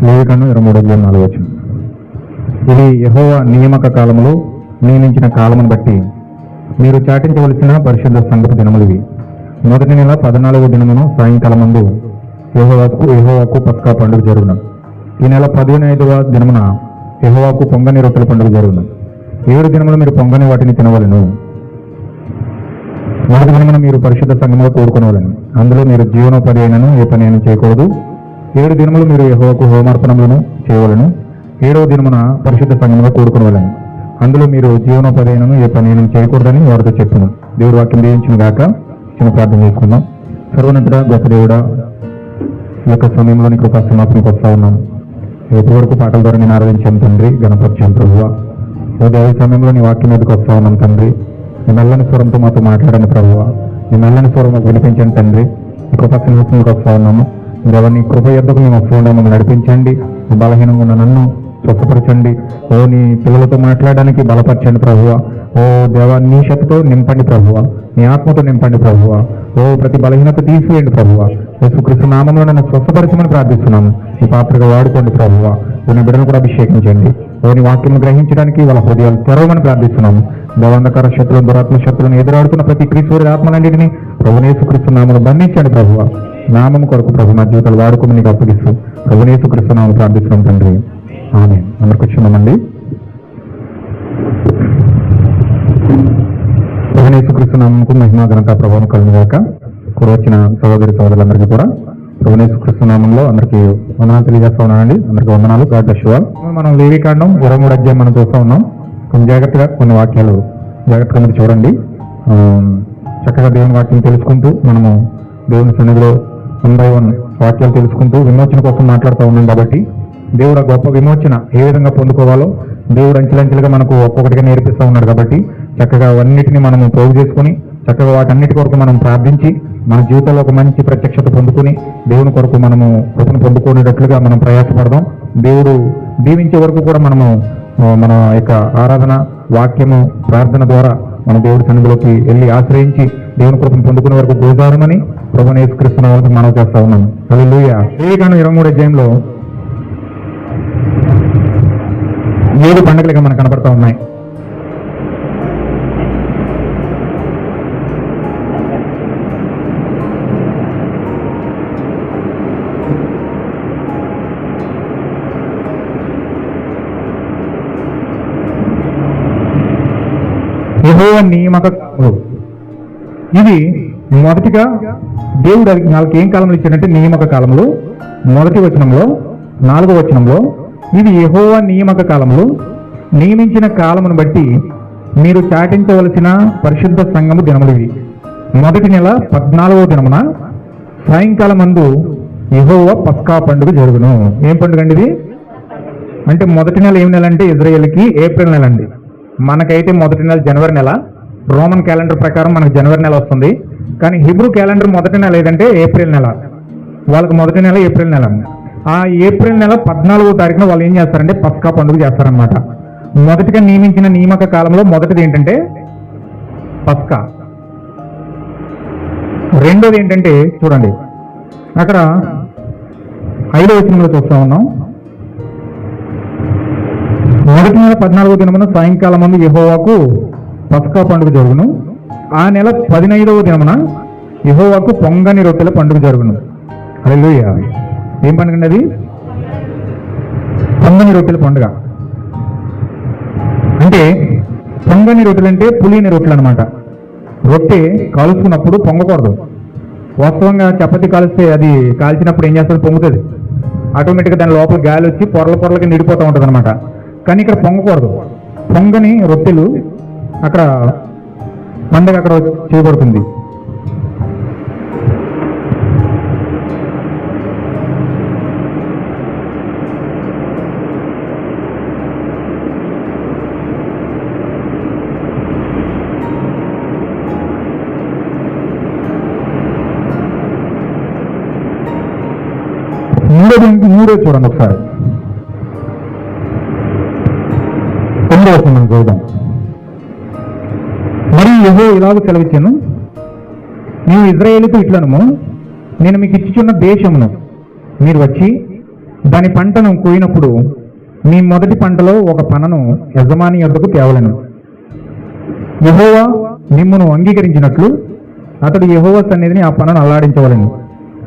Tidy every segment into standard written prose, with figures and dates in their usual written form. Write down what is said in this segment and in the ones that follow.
లేవికాండం 23:4. ఇది యెహోవా నియామక కాలములో నియమించిన కాలమును బట్టి మీరు చాటించవలసిన పరిశుద్ధ సంగతి దినములు ఇవి. మొదటి నెల 14వ దినమును సాయంకాలమందు యెహోవాకు పస్కా పండుగ జరుగును. ఈ నెల 15వ దినమున యెహోవాకు పొంగని రొట్టెల పండుగ జరుగును. 7 దినములు మీరు పొంగని వాటిని తినవలెను. మొదటి దినమున మీరు పరిశుద్ధ సంఘములో కూడుకొనవలెను. అందులో మీరు జీవనోపాధి అయినను ఏ పని అయినా చేయకూడదు. 7 దినములు మీరు యెహోవాకు హోమార్పణములను చేయవలెను. 7వ దినమున పరిశుద్ధ సంఘములో కూడుకొనవలెను. అందులో మీరు జీవనోపాధి అయినను ఏ పని అయినా చేయకూడదని వారితో చెప్పును. దేవుడు వాక్యం దీవించిన గాక. చిన్న ప్రార్థన చేసుకుందాం. సర్వోన్నతుడా, గొప్ప దేవుడా, ఈ యొక్క సమయంలోని కృపా సమాప్తికి వస్తా ఉన్నాం. ఎప్పటి వరకు పాటల ద్వారా నేను ఆరాధించాను తండ్రి, గణపరిచాను ప్రభువా. ఉదయ సమయంలో నీ వాక్యం మీదకి వస్తా ఉన్నాం తండ్రి. నీ నల్లని స్వరంతో మాతో మాట్లాడండి ప్రభువా. నీ నల్లని స్వరం మాకు వినిపించండి తండ్రి. ఈ కృపా సమాప్తికి వస్తా ఉన్నాము. మీరు నీ కృప యొద్దకు మేము వస్తూ ఉండే మమ్మల్ని నడిపించండి. బలహీనంగా ఉన్న నన్ను స్వస్థపరచండి. ఓ నీ పిల్లలతో మాట్లాడడానికి బలపరచండి ప్రభువా. ఓ దేవా, నీ శక్తితో నింపండి ప్రభువా. నీ ఆత్మతో నింపండి ప్రభువా. ఓ ప్రతి బలహీనత తీసివేయండి ప్రభువా. యేసుక్రీస్తు నామములో నన్ను స్వస్థపరచమని ప్రార్థిస్తున్నాము. ఈ పాత్రగా వాడుకోండి ప్రభువా. నీ బిడ్డను కూడా అభిషేకించండి. ఓ నీ వాక్యం గ్రహించడానికి వాళ్ళ హృదయాలు తెరవమని ప్రార్థిస్తున్నాము. దేవాంధకార శత్రులను, దురాత్మ శత్రులను ఎదురాడుతున్న ప్రతి క్రీస్తుడి ఆత్మలన్నింటినీ ప్రభువైన యేసుక్రీస్తు నామములో బంధించండి ప్రభువా. నామం కొరకు ప్రభు మా జీవితాలు వాడుకోమని నీకు అప్పగిస్తూ ప్రభువైన యేసుక్రీస్తు నామములో ప్రార్థిస్తున్నాం తండ్రి. ఆమేన్. అందరికి వచ్చినామండి. ప్రభువైన యేసుక్రీస్తు నామముకు మహిమ ఘనత ప్రభావం కలుగుగాక. కూడా వచ్చిన సహోదరి సహోదరులందరికీ కూడా ప్రభువైన యేసుక్రీస్తు నామంలో అందరికీ వందనాలు తెలియజేస్తా ఉన్నానండి. అందరికీ వందనాలు. God bless you all. మనం లేవికాండం 23వ అధ్యాయం మనం చూస్తూ ఉన్నాం. కొన్ని జాగ్రత్తగా కొన్ని వాక్యాలు జాగ్రత్తగా మీరు చూడండి. చక్కగా దేవుని వాక్యం తెలుసుకుంటూ మనము దేవుని సన్నిధిలో 1 by 1 వాక్యాలు తెలుసుకుంటూ విమోచన కోసం మాట్లాడుతూ ఉన్నాం. కాబట్టి దేవుడు ఆ గొప్ప విమోచన ఏ విధంగా పొందుకోవాలో దేవుడు అంచెలంచెలుగా మనకు ఒక్కొక్కటిగా నేర్పిస్తూ ఉన్నాడు. కాబట్టి చక్కగా అవన్నిటిని మనము పోగు చేసుకుని చక్కగా వాటన్నిటి కొరకు మనం ప్రార్థించి మన జీవితంలో ఒక మంచి ప్రత్యక్షత పొందుకుని దేవుని కొరకు మనము కృపను పొందుకునేటట్లుగా మనం ప్రయాసపడదాం. దేవుడు దీవించే వరకు కూడా మనము మన యొక్క ఆరాధన, వాక్యము, ప్రార్థన ద్వారా మన దేవుడి సన్నిధిలోకి వెళ్ళి ఆశ్రయించి దేవుని కృపను పొందుకునే వరకు గోదారమని ప్రభువైన యేసుక్రీస్తు నామములో మనం చేస్తా ఉన్నాం. హల్లెలూయా. లేవికాండం 23వ అధ్యాయంలో 7 పండుగలుగా మనకు కనపడతా ఉన్నాయి. యెహోవా నియామక ఇది మొదటిగా దేవుడు వాళ్ళకి ఏం కాలంలో ఇచ్చాడంటే నియామక కాలంలో మొదటి వచనంలో 4వ వచనంలో ఇది యెహోవా నియామక కాలంలో నియమించిన కాలమును బట్టి మీరు చాటించవలసిన పరిశుద్ధ సంఘము దినములు ఇవి. మొదటి నెల 14వ దినమున సాయంకాలం మందు యెహోవా పస్కా పండుగ జరుగును. ఏం పండుగ అండి ఇది? అంటే మొదటి నెల ఏం నెల అంటే ఇజ్రాయేల్కి ఏప్రిల్ నెల అండి. మనకైతే మొదటి నెల జనవరి నెల. రోమన్ క్యాలెండర్ ప్రకారం మనకు జనవరి నెల వస్తుంది. కానీ హిబ్రూ క్యాలెండర్ మొదటి నెల ఏదంటే ఏప్రిల్ నెల. వాళ్ళకి మొదటి నెల ఏప్రిల్ నెల. ఆ ఏప్రిల్ నెల 14వ తారీఖున వాళ్ళు ఏం చేస్తారంటే పస్కా పండుగ చేస్తారనమాట. మొదటిగా నియమించిన నియామక కాలంలో మొదటిది ఏంటంటే పస్కా. రెండోది ఏంటంటే చూడండి, అక్కడ 5వ వచనంలో చూస్తా ఉన్నాం. మొదటి నెల 14వ దినమున సాయంకాలం మందు యెహోవాకు పస్కా పండుగ జరుగును. ఆ నెల 15వ దినమున యెహోవాకు పొంగని రొట్టెల పండుగ జరుగును. హల్లెలూయా. ఏం పండుగ అండి అది? పొంగని రొట్టెల పండుగ. అంటే పొంగని రొట్టెలు అంటే పులిని రొట్టెలు అనమాట. రొట్టె కాల్చుకున్నప్పుడు పొంగకూడదు. వాస్తవంగా చపాతీ కాల్స్తే అది కాల్చినప్పుడు ఏం చేస్తుంది? పొంగుతుంది. ఆటోమేటిక్గా దాని లోపల గాలి వచ్చి పొరలకి నిడిపోతూ ఉంటుంది అనమాట. కానీ ఇక్కడ పొంగకూడదు. పొంగని రొట్టెలు అక్కడ పండుగ అక్కడ చేయబడుతుంది. మూడో చూడండి ఒకసారి. 9వ వచనం చూద్దాం. మరియు యెహోవా ఇలాగ సెలవిచ్చాను, నీవు ఇశ్రాయేలుతో ఇట్లనము, నేను మీకు ఇచ్చుచున్న దేశమును మీరు వచ్చి దాని పంటను కోయినప్పుడు మీ మొదటి పంటలో ఒక పనను యజమాని యొద్దకు తేవలెను. యెహోవా మిమ్మును అంగీకరించినట్లు అతడు యెహోవా సన్నిధిని ఆ పనను అల్లాడించవలెను.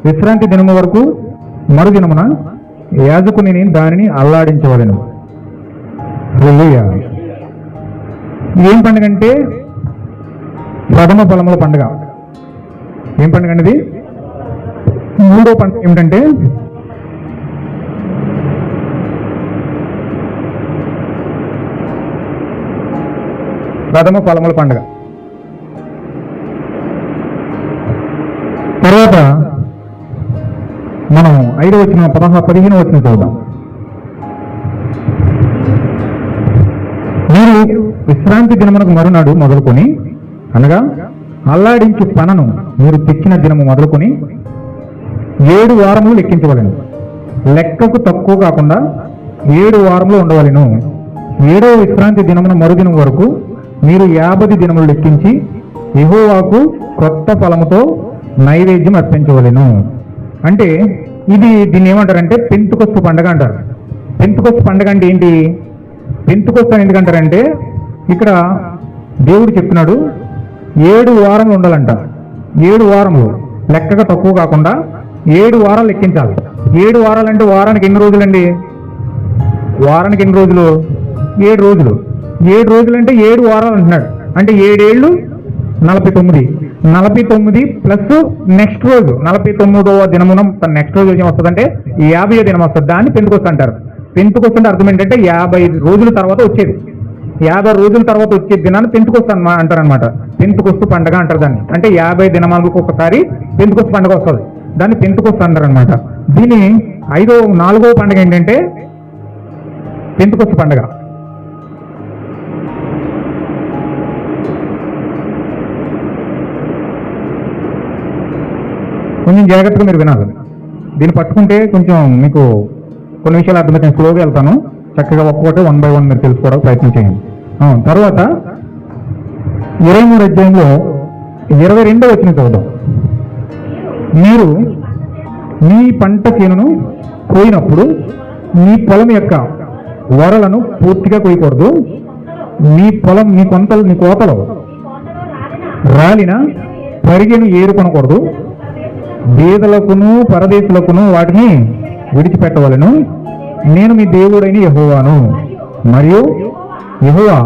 విశ్రాంతి దినము వరకు మరుదినమున యాజకుని దానిని అల్లాడించవలెను. హల్లెలూయా. ఏం పండుగ అంటే ప్రథమ ఫలముల పండుగ. ఏం పండుగ అనేది? మూడో పండుగ ఏమిటంటే ప్రథమ ఫలముల పండుగ. తర్వాత మనం 5వ వచనం 15వ వచనం చూద్దాం. మీరు విశ్రాంతి దినమునకు మరునాడు మొదలుకొని, అనగా అల్లాడించు పనను మీరు తెచ్చిన దినము మొదలుకొని 7 వారములు లెక్కించవలెను. లెక్కకు తక్కువ కాకుండా 7 వారములు ఉండవలెను. 7వ విశ్రాంతి దినమున మరుదినం వరకు మీరు 50 దినములు లెక్కించి యెహోవాకు కొత్త ఫలముతో నైవేద్యం అర్పించవలెను. అంటే దీన్ని ఏమంటారంటే పెంతుకొస్తు పండుగ అంటారు. పెంతుకొస్తు పండుగ అంటే ఏంటి? పెంతుకొస్తు అని ఎందుకంటారంటే ఇక్కడ దేవుడు చెప్తున్నాడు 7 వారములు ఉండాలంట. 7 వారములు లెక్కగా తక్కువ కాకుండా 7 వారాలు లెక్కించాలి. 7 వారాలు అంటే వారానికి ఎన్ని రోజులండి? వారానికి ఎన్ని రోజులు? 7 రోజులు. 7 రోజులు అంటే 7 వారాలు అంటున్నాడు. అంటే 7 ఏళ్ళు 49. 49 ప్లస్ నెక్స్ట్ రోజు 49వ దినమున నెక్స్ట్ రోజు ఏం వస్తుందంటే 50వ దినం వస్తుంది. దాన్ని పెంతుకొస్తు అంటారు. పెంతుకొస్తు అంటే అర్థం ఏంటంటే 50 రోజుల తర్వాత వచ్చేది. 50 రోజుల తర్వాత వచ్చే దినాన్ని పెంతుకొస్తు అంటారనమాట. పెంతుకొస్తు పండుగ అంటారు దాన్ని. అంటే 50 దినములకు ఒకసారి పెంతుకొస్తు పండుగ వస్తుంది. దాన్ని పెంతుకొస్తు అంటారనమాట. దీని 4వ పండుగ ఏంటంటే పెంతుకొస్తు పండుగ. కొంచెం జాగ్రత్తగా మీరు వినాలి. దీన్ని పట్టుకుంటే కొంచెం మీకు కొన్ని విషయాలు అర్థమైతే నేను స్లోగా వెళ్తాను. చక్కగా ఒక్కొక్కటి 1 by 1 మీరు తెలుసుకోవడానికి ప్రయత్నం చేయండి. తర్వాత 23వ అధ్యాయంలో 22వ వచనం చదువుదాం. మీరు మీ పంట చేనును కోయినప్పుడు మీ పొలం యొక్క వరలను పూర్తిగా కోయకూడదు. మీ కోతలో రాలిన పరిగెను ఏరుకొనకూడదు. బీదలకును పరదేశులకును వాటిని విడిచిపెట్టవలెను. నేను మీ దేవుడైన యెహోవాను. మరియు యెహోవా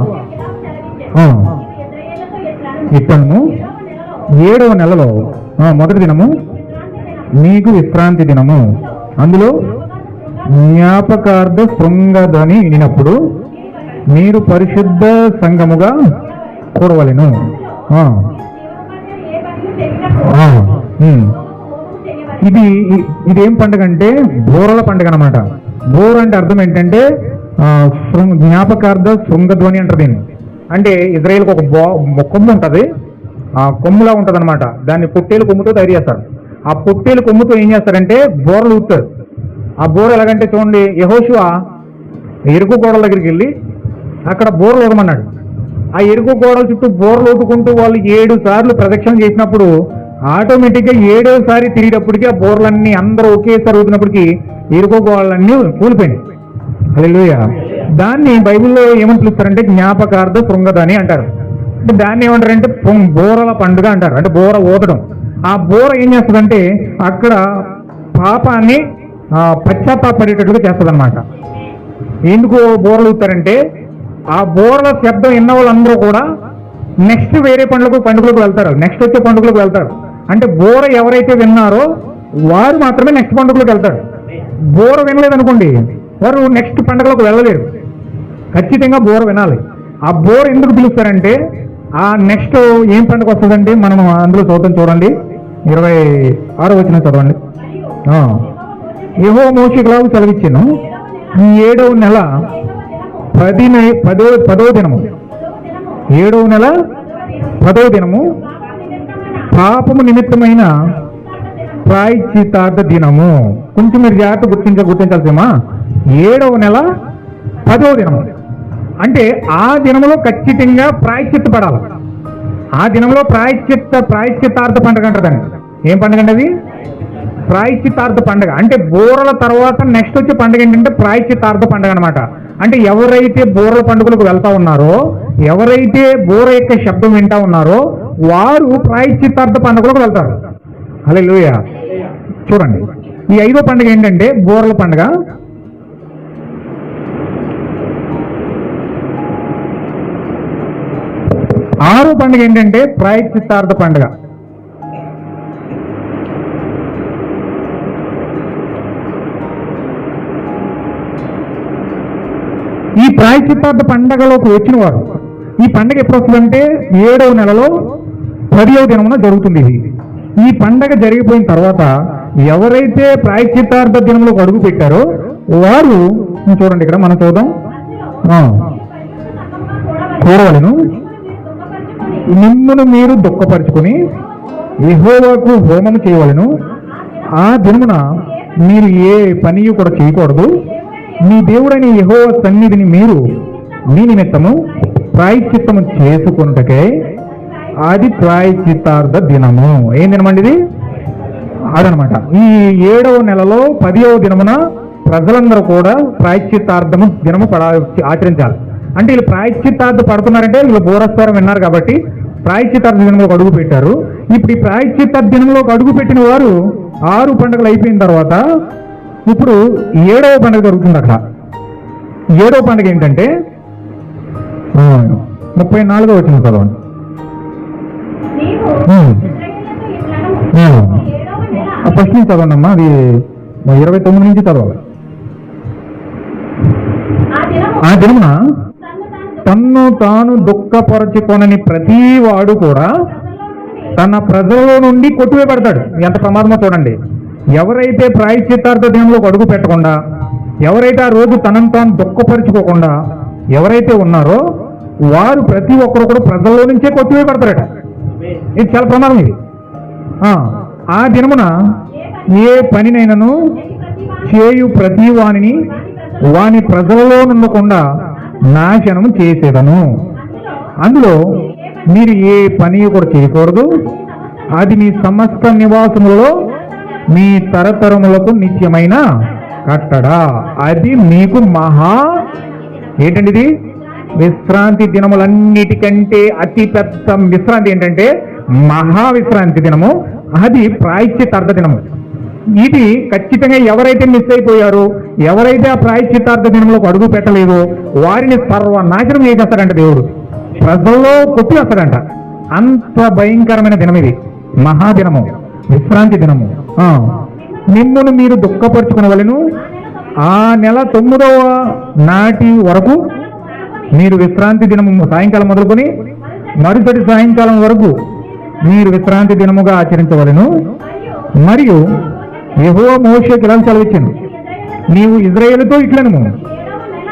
ఇతను 7వ నెలలో మొదటి దినము మీకు విశ్రాంతి దినము. అందులో జ్ఞాపకార్థ శృంగధ్వని వినినప్పుడు మీరు పరిశుద్ధ సంఘముగా కూడవలెను. ఇదేం పండుగ అంటే బోరల పండుగ అనమాట. బోర అంటే అర్థం ఏంటంటే జ్ఞాపకార్థ శృంగధ్వని అంటారు దీన్ని. అంటే ఇజ్రాయేల్కి ఒక కొమ్ము ఉంటుంది. ఆ కొమ్ములా ఉంటుంది అనమాట. దాన్ని పొట్టేలు కొమ్ముతో తయారు చేస్తారు. ఆ పొట్టేలు కొమ్ముతో ఏం చేస్తారంటే బోరలు ఊపుతారు. ఆ బోర ఎలాగంటే చూడండి, యెహోషువ ఎరుకు గోడల దగ్గరికి వెళ్ళి అక్కడ బోరలు ఊదమన్నాడు. ఆ ఎరుకు గోడల చుట్టూ బోరలు ఊదుకుంటూ వాళ్ళు 7 సార్లు ప్రదక్షిణ చేసినప్పుడు ఆటోమేటిక్గా 7వ సారి తిరిగేటప్పటికీ ఆ బోర్లన్నీ అందరూ ఒకేసారి ఊదినప్పటికీ ఎరుకు గోడలన్నీ కూలిపోయినాయి. హల్లెలూయా. దాన్ని బైబిల్లో ఏమని పిలుస్తారంటే జ్ఞాపకార్థ శృంగధ్వని అంటారు. అంటే దాన్ని ఏమంటారంటే బోరల పండుగ అంటారు. అంటే బోర ఊదడం. ఆ బోర ఏం చేస్తుందంటే అక్కడ పాపాన్ని పశ్చాత్తాపడేటట్లుగా చేస్తుంది అనమాట. ఎందుకు బోరలు ఊతారంటే ఆ బోరల శబ్దం విన్న వాళ్ళందరూ కూడా నెక్స్ట్ వేరే పండుగలకు వెళ్తారు. నెక్స్ట్ వచ్చే పండుగలకు వెళ్తారు. అంటే బోర ఎవరైతే విన్నారో వారు మాత్రమే నెక్స్ట్ పండుగలకు వెళ్తారు. బోర వినలేదనుకోండి వారు నెక్స్ట్ పండుగలకు వెళ్ళలేరు. ఖచ్చితంగా బోర వినాలి. ఆ బోర ఎందుకు పిలుస్తారంటే ఆ నెక్స్ట్ ఏం పండుగ వస్తుందంటే మనం అందులో చూడండి 26వ వచనం చదవండి. యెహోవా మోషేకు సెలవిచ్చాను, ఈ 7వ నెల 10వ దినము 7వ నెల 10వ దినము పాపము నిమిత్తమైన ప్రాయశ్చిత్తార్థ దినము. కొంచెం మీరు జాగ్రత్త గుర్తించాల్సేమా. 7వ నెల 10వ దినము అంటే ఆ దినములో ఖచ్చితంగా ప్రాయశ్చిత్త పడాలి. ఆ దినంలో ప్రాయశ్చిత్తార్థ పండుగ అంటారు దాన్ని. ఏం పండుగ అండి అది? ప్రాయశ్చిత్తార్థ పండుగ. అంటే బూరల తర్వాత నెక్స్ట్ వచ్చే పండుగ ఏంటంటే ప్రాయశ్చిత్తార్థ పండుగ అనమాట. అంటే ఎవరైతే బూరల పండుగలకు వెళ్తా ఉన్నారో, ఎవరైతే బూర యొక్క శబ్దం వింటా ఉన్నారో వారు ప్రాయశ్చిత్తార్థ పండుగలకు వెళ్తారు. హల్లెలూయా. చూడండి, ఈ 5వ పండుగ ఏంటంటే బూరల పండుగ. 6వ పండుగ ఏంటంటే ప్రాయశ్చిత్తార్థ పండుగ. ఈ ప్రాయశ్చిత్తార్థ పండుగలోకి వచ్చిన వారు, ఈ పండుగ ఎప్పుడు వస్తుందంటే 7వ నెలలో 10వ దినమున జరుగుతుంది. ఈ పండుగ జరిగిపోయిన తర్వాత ఎవరైతే ప్రాయశ్చిత్తార్థ దినంలోకి అడుగు పెట్టారో వారు, చూడండి ఇక్కడ మనం చూద్దాం, చూడవలను మిమ్మును మీరు దుఃఖపరుచుకొని యెహోవాకు హోమము చేయవలను. ఆ దినమున మీరు ఏ పని కూడా చేయకూడదు. మీ దేవుడైన యెహోవా సన్నిధిని మీరు మీ నిమిత్తము ప్రాయశ్చిత్తము చేసుకొనుటకే అది ప్రాయశ్చిత్తార్థ దినము. ఏం దినమండి ఇది? అదనమాట. ఈ 7వ నెలలో 10వ దినమున ప్రజలందరూ కూడా ప్రాయశ్చిత్తార్థము దినము ఆచరించాలి. అంటే వీళ్ళు ప్రాయశ్చిత్తార్థ పడుతున్నారంటే వీళ్ళు బోరస్వరం విన్నారు కాబట్టి ప్రాయశ్చిత్తార్థ దినంలోకి అడుగు పెట్టారు. ఇప్పుడు ఈ ప్రాయశ్చిత్తార్థ దినంలోకి అడుగు పెట్టిన వారు 6 పండుగలు అయిపోయిన తర్వాత ఇప్పుడు 7వ పండుగ జరుగుతుంది. అక్కడ 7వ పండుగ ఏంటంటే 34వ వచనం చదవండి. ఫస్ట్ నుంచి చదవండి అమ్మా, అది 29 నుంచి చదవాలి. ఆ దినమున తన్ను తాను దుఃఖపరచుకొనని ప్రతి వాడు కూడా తన ప్రజలలో నుండి కొట్టివేయబడతాడు. ఎంత ప్రమాదమో చూడండి. ఎవరైతే ప్రాయశ్చిత్తార్థ దినంలోకి అడుగు పెట్టకుండా, ఎవరైతే ఆ రోజు తనను తాను దుఃఖపరుచుకోకుండా ఎవరైతే ఉన్నారో వారు ప్రతి ఒక్కరు కూడా ప్రజల్లో నుంచే కొట్టివేయబడతారట. ఇది చాలా ప్రమాదం. ఇది ఆ దినమున ఏ పనినైనను చేయు ప్రతి వానిని వాని ప్రజలలో నుండకుండా నాశనము చేసేదను. అందులో మీరు ఏ పని కూడా చేయకూడదు. అది మీ సమస్త నివాసములలో మీ తరతరములకు నిత్యమైన కట్టడా. అది మీకు మహా ఏంటండి ఇది? విశ్రాంతి దినములన్నిటికంటే అతి పెద్ద విశ్రాంతి ఏంటంటే మహా విశ్రాంతి దినము. అది ప్రాయశ్చిత్తార్థ దినము. ఇది ఖచ్చితంగా ఎవరైతే మిస్ అయిపోయారో, ఎవరైతే ఆ ప్రాయశ్చిత్తార్థ దినంలోకి అడుగు పెట్టలేదో వారిని సర్వనాశనం చేసేస్తాడంట దేవుడు. ప్రజల్లో కొట్టి వస్తాడంట. అంత భయంకరమైన దినం ఇది, మహాదినము, విశ్రాంతి దినము. మిమ్మును మీరు దుఃఖపరుచుకునవలెను. ఆ నెల 9వ నాటి వరకు మీరు విశ్రాంతి దినము సాయంకాలం మొదలుకొని మరుసటి సాయంకాలం వరకు మీరు విశ్రాంతి దినముగా ఆచరించవలెను. మరియు యెహోవా మోషేకి ఇలా సెలవిచ్చాను, నీవు ఇశ్రాయేలుతో ఇట్లనము,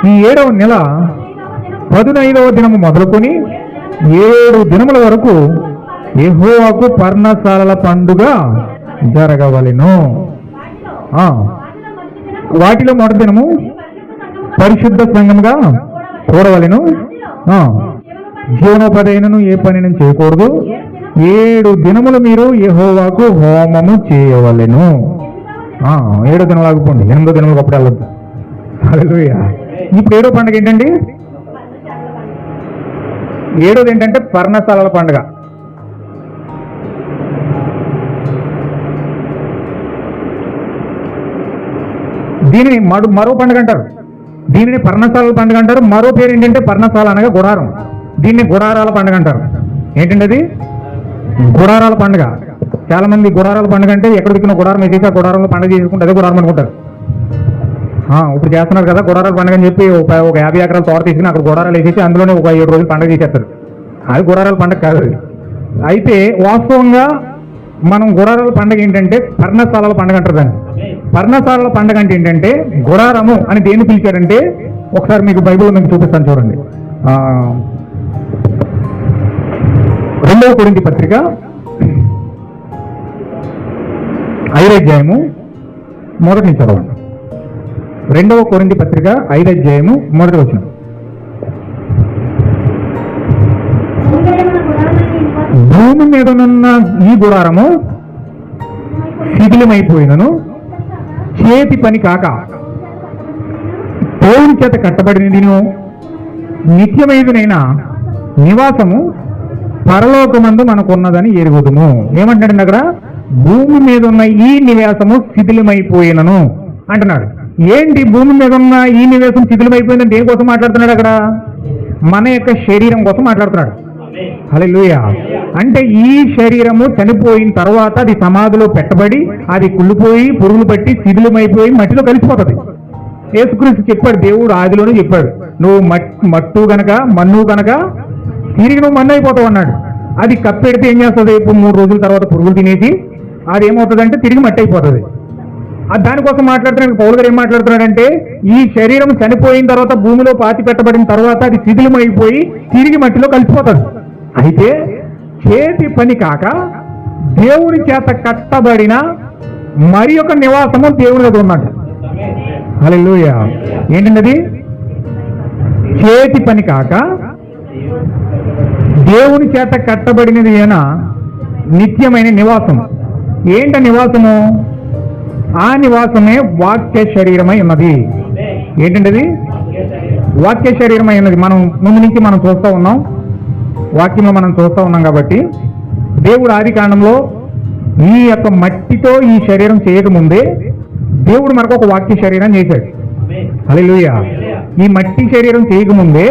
ఈ 7వ నెల 15వ దినము మొదలుకొని 7 దినముల వరకు యెహోవాకు పర్ణశాలల పండుగ జరగవలెను. వాటిలో మొదటి దినము పరిశుద్ధ సంఘముగా చూడవలెను. జీవనోపాధి ఏ పని చేయకూడదు. 7 దినములు మీరు యెహోవాకు హోమము చేయవలెను. 7 దినములు ఆగిపోండి, 8వ దినములకు అప్పుడు వెళ్ళొద్దు. హల్లెలూయా. ఇప్పుడు 7వ పండుగ ఏంటండి? 7వది ఏంటంటే పర్ణశాలల పండుగ. దీనిని మరో పండుగ అంటారు. దీనిని పర్ణశాలల పండుగ అంటారు. మరో పేరు ఏంటంటే పర్ణశాల అనగా గుడారం. దీన్ని గుడారాల పండుగ అంటారు. ఏంటంటే అది గుడారాల పండుగ. చాలా మంది గుడారాల పండుగ అంటే ఎక్కడ దిక్కున గుడారం వేసేసి ఆ గుడారంలో పండుగ చేసుకుంటే అదే గుడారం అనుకుంటారు. ఇప్పుడు చేస్తున్నారు కదా గుడారాల పండుగ అని చెప్పి ఒక 50 ఎకరాల తోట తీసుకుని అక్కడ గుడారాలు వేసేసి అందులోనే ఒక 7 రోజులు పండుగ చేసేస్తారు. అది గుడారాల పండుగ కాదు. అయితే వాస్తవంగా మనం గుడారాల పండుగ ఏంటంటే పర్ణశాలల పండుగ అంటారు దాన్ని. పర్ణశాలల పండుగ అంటే ఏంటంటే గుడారము అని దేన్ని పిలిచారంటే ఒకసారి మీకు బైబిల్లో మీకు చూపిస్తాను చూడండి. 2వ కొరింథీ పత్రిక 5వ అధ్యాయము మొదటి నుంచి చదవండి. 2వ కొరింథీ పత్రిక 5వ అధ్యాయము మొదటి వచనం. భూమి మీదనున్న ఈ గుడారము శిథిలమైపోయినను చేతి పని కాక దేవుని చేత కట్టబడినదిను నిత్యమైనదైన నివాసము పరలోకమందు మనకున్నదని ఎరుగుదుము. ఏమంటాడండి అక్కడ? భూమి మీద ఉన్న ఈ నివాసము శిథిలమైపోయినను అంటున్నాడు. ఏంటి భూమి మీద ఉన్న ఈ నివాసం శిథిలమైపోయిందని దేనికోసం మాట్లాడుతున్నాడు? అక్కడ మన యొక్క శరీరం కోసం మాట్లాడుతున్నాడు. హల్లెలూయా. అంటే ఈ శరీరము చనిపోయిన తర్వాత అది సమాధిలో పెట్టబడి అది కుళ్ళిపోయి పురుగులు పట్టి శిథిలమైపోయి మట్టిలో కలిసిపోతుంది. యేసుక్రీస్తు చెప్పాడు, దేవుడు ఆదిలోనే చెప్పాడు, నువ్వు మట్టు గనక మన్ను గనక తిరిగి నువ్వు మన్ను అయిపోతావు అన్నాడు. అది కప్పెడితే ఏం చేస్తుంది? ఇప్పుడు 3 రోజుల తర్వాత పురుగులు తినేసి అది ఏమవుతుంది అంటే తిరిగి మట్టి అయిపోతుంది. దానికోసం మాట్లాడుతున్నాడు. పౌలు గారు ఏం మాట్లాడుతున్నాడంటే ఈ శరీరం చనిపోయిన తర్వాత భూమిలో పాతి పెట్టబడిన తర్వాత అది శిథిలమైపోయి తిరిగి మట్టిలో కలిసిపోతుంది. అయితే చేతి పని కాక దేవుని చేత కట్టబడిన మరి ఒక నివాసము దేవుని దగ్గర ఉన్నట్టు. హల్లెలూయా. ఏంటండి అది? చేతి పని కాక దేవుని చేత కట్టబడినది అయినా నిత్యమైన నివాసం. ఏంట నివాసము? ఆ నివాసమే వాక్య శరీరమై ఉన్నది. ఏంటంటే అది? వాక్య శరీరమై ఉన్నది. మనం ముందు నుంచి మనం చూస్తూ ఉన్నాం, వాక్యంలో మనం చూస్తూ ఉన్నాం. కాబట్టి దేవుడు ఆది కాండంలో ఈ యొక్క మట్టితో ఈ శరీరం చేయకముందే దేవుడు మనకు ఒక వాక్య శరీరం చేశాడు. హల్లెలూయా. ఈ మట్టి శరీరం చేయకముందే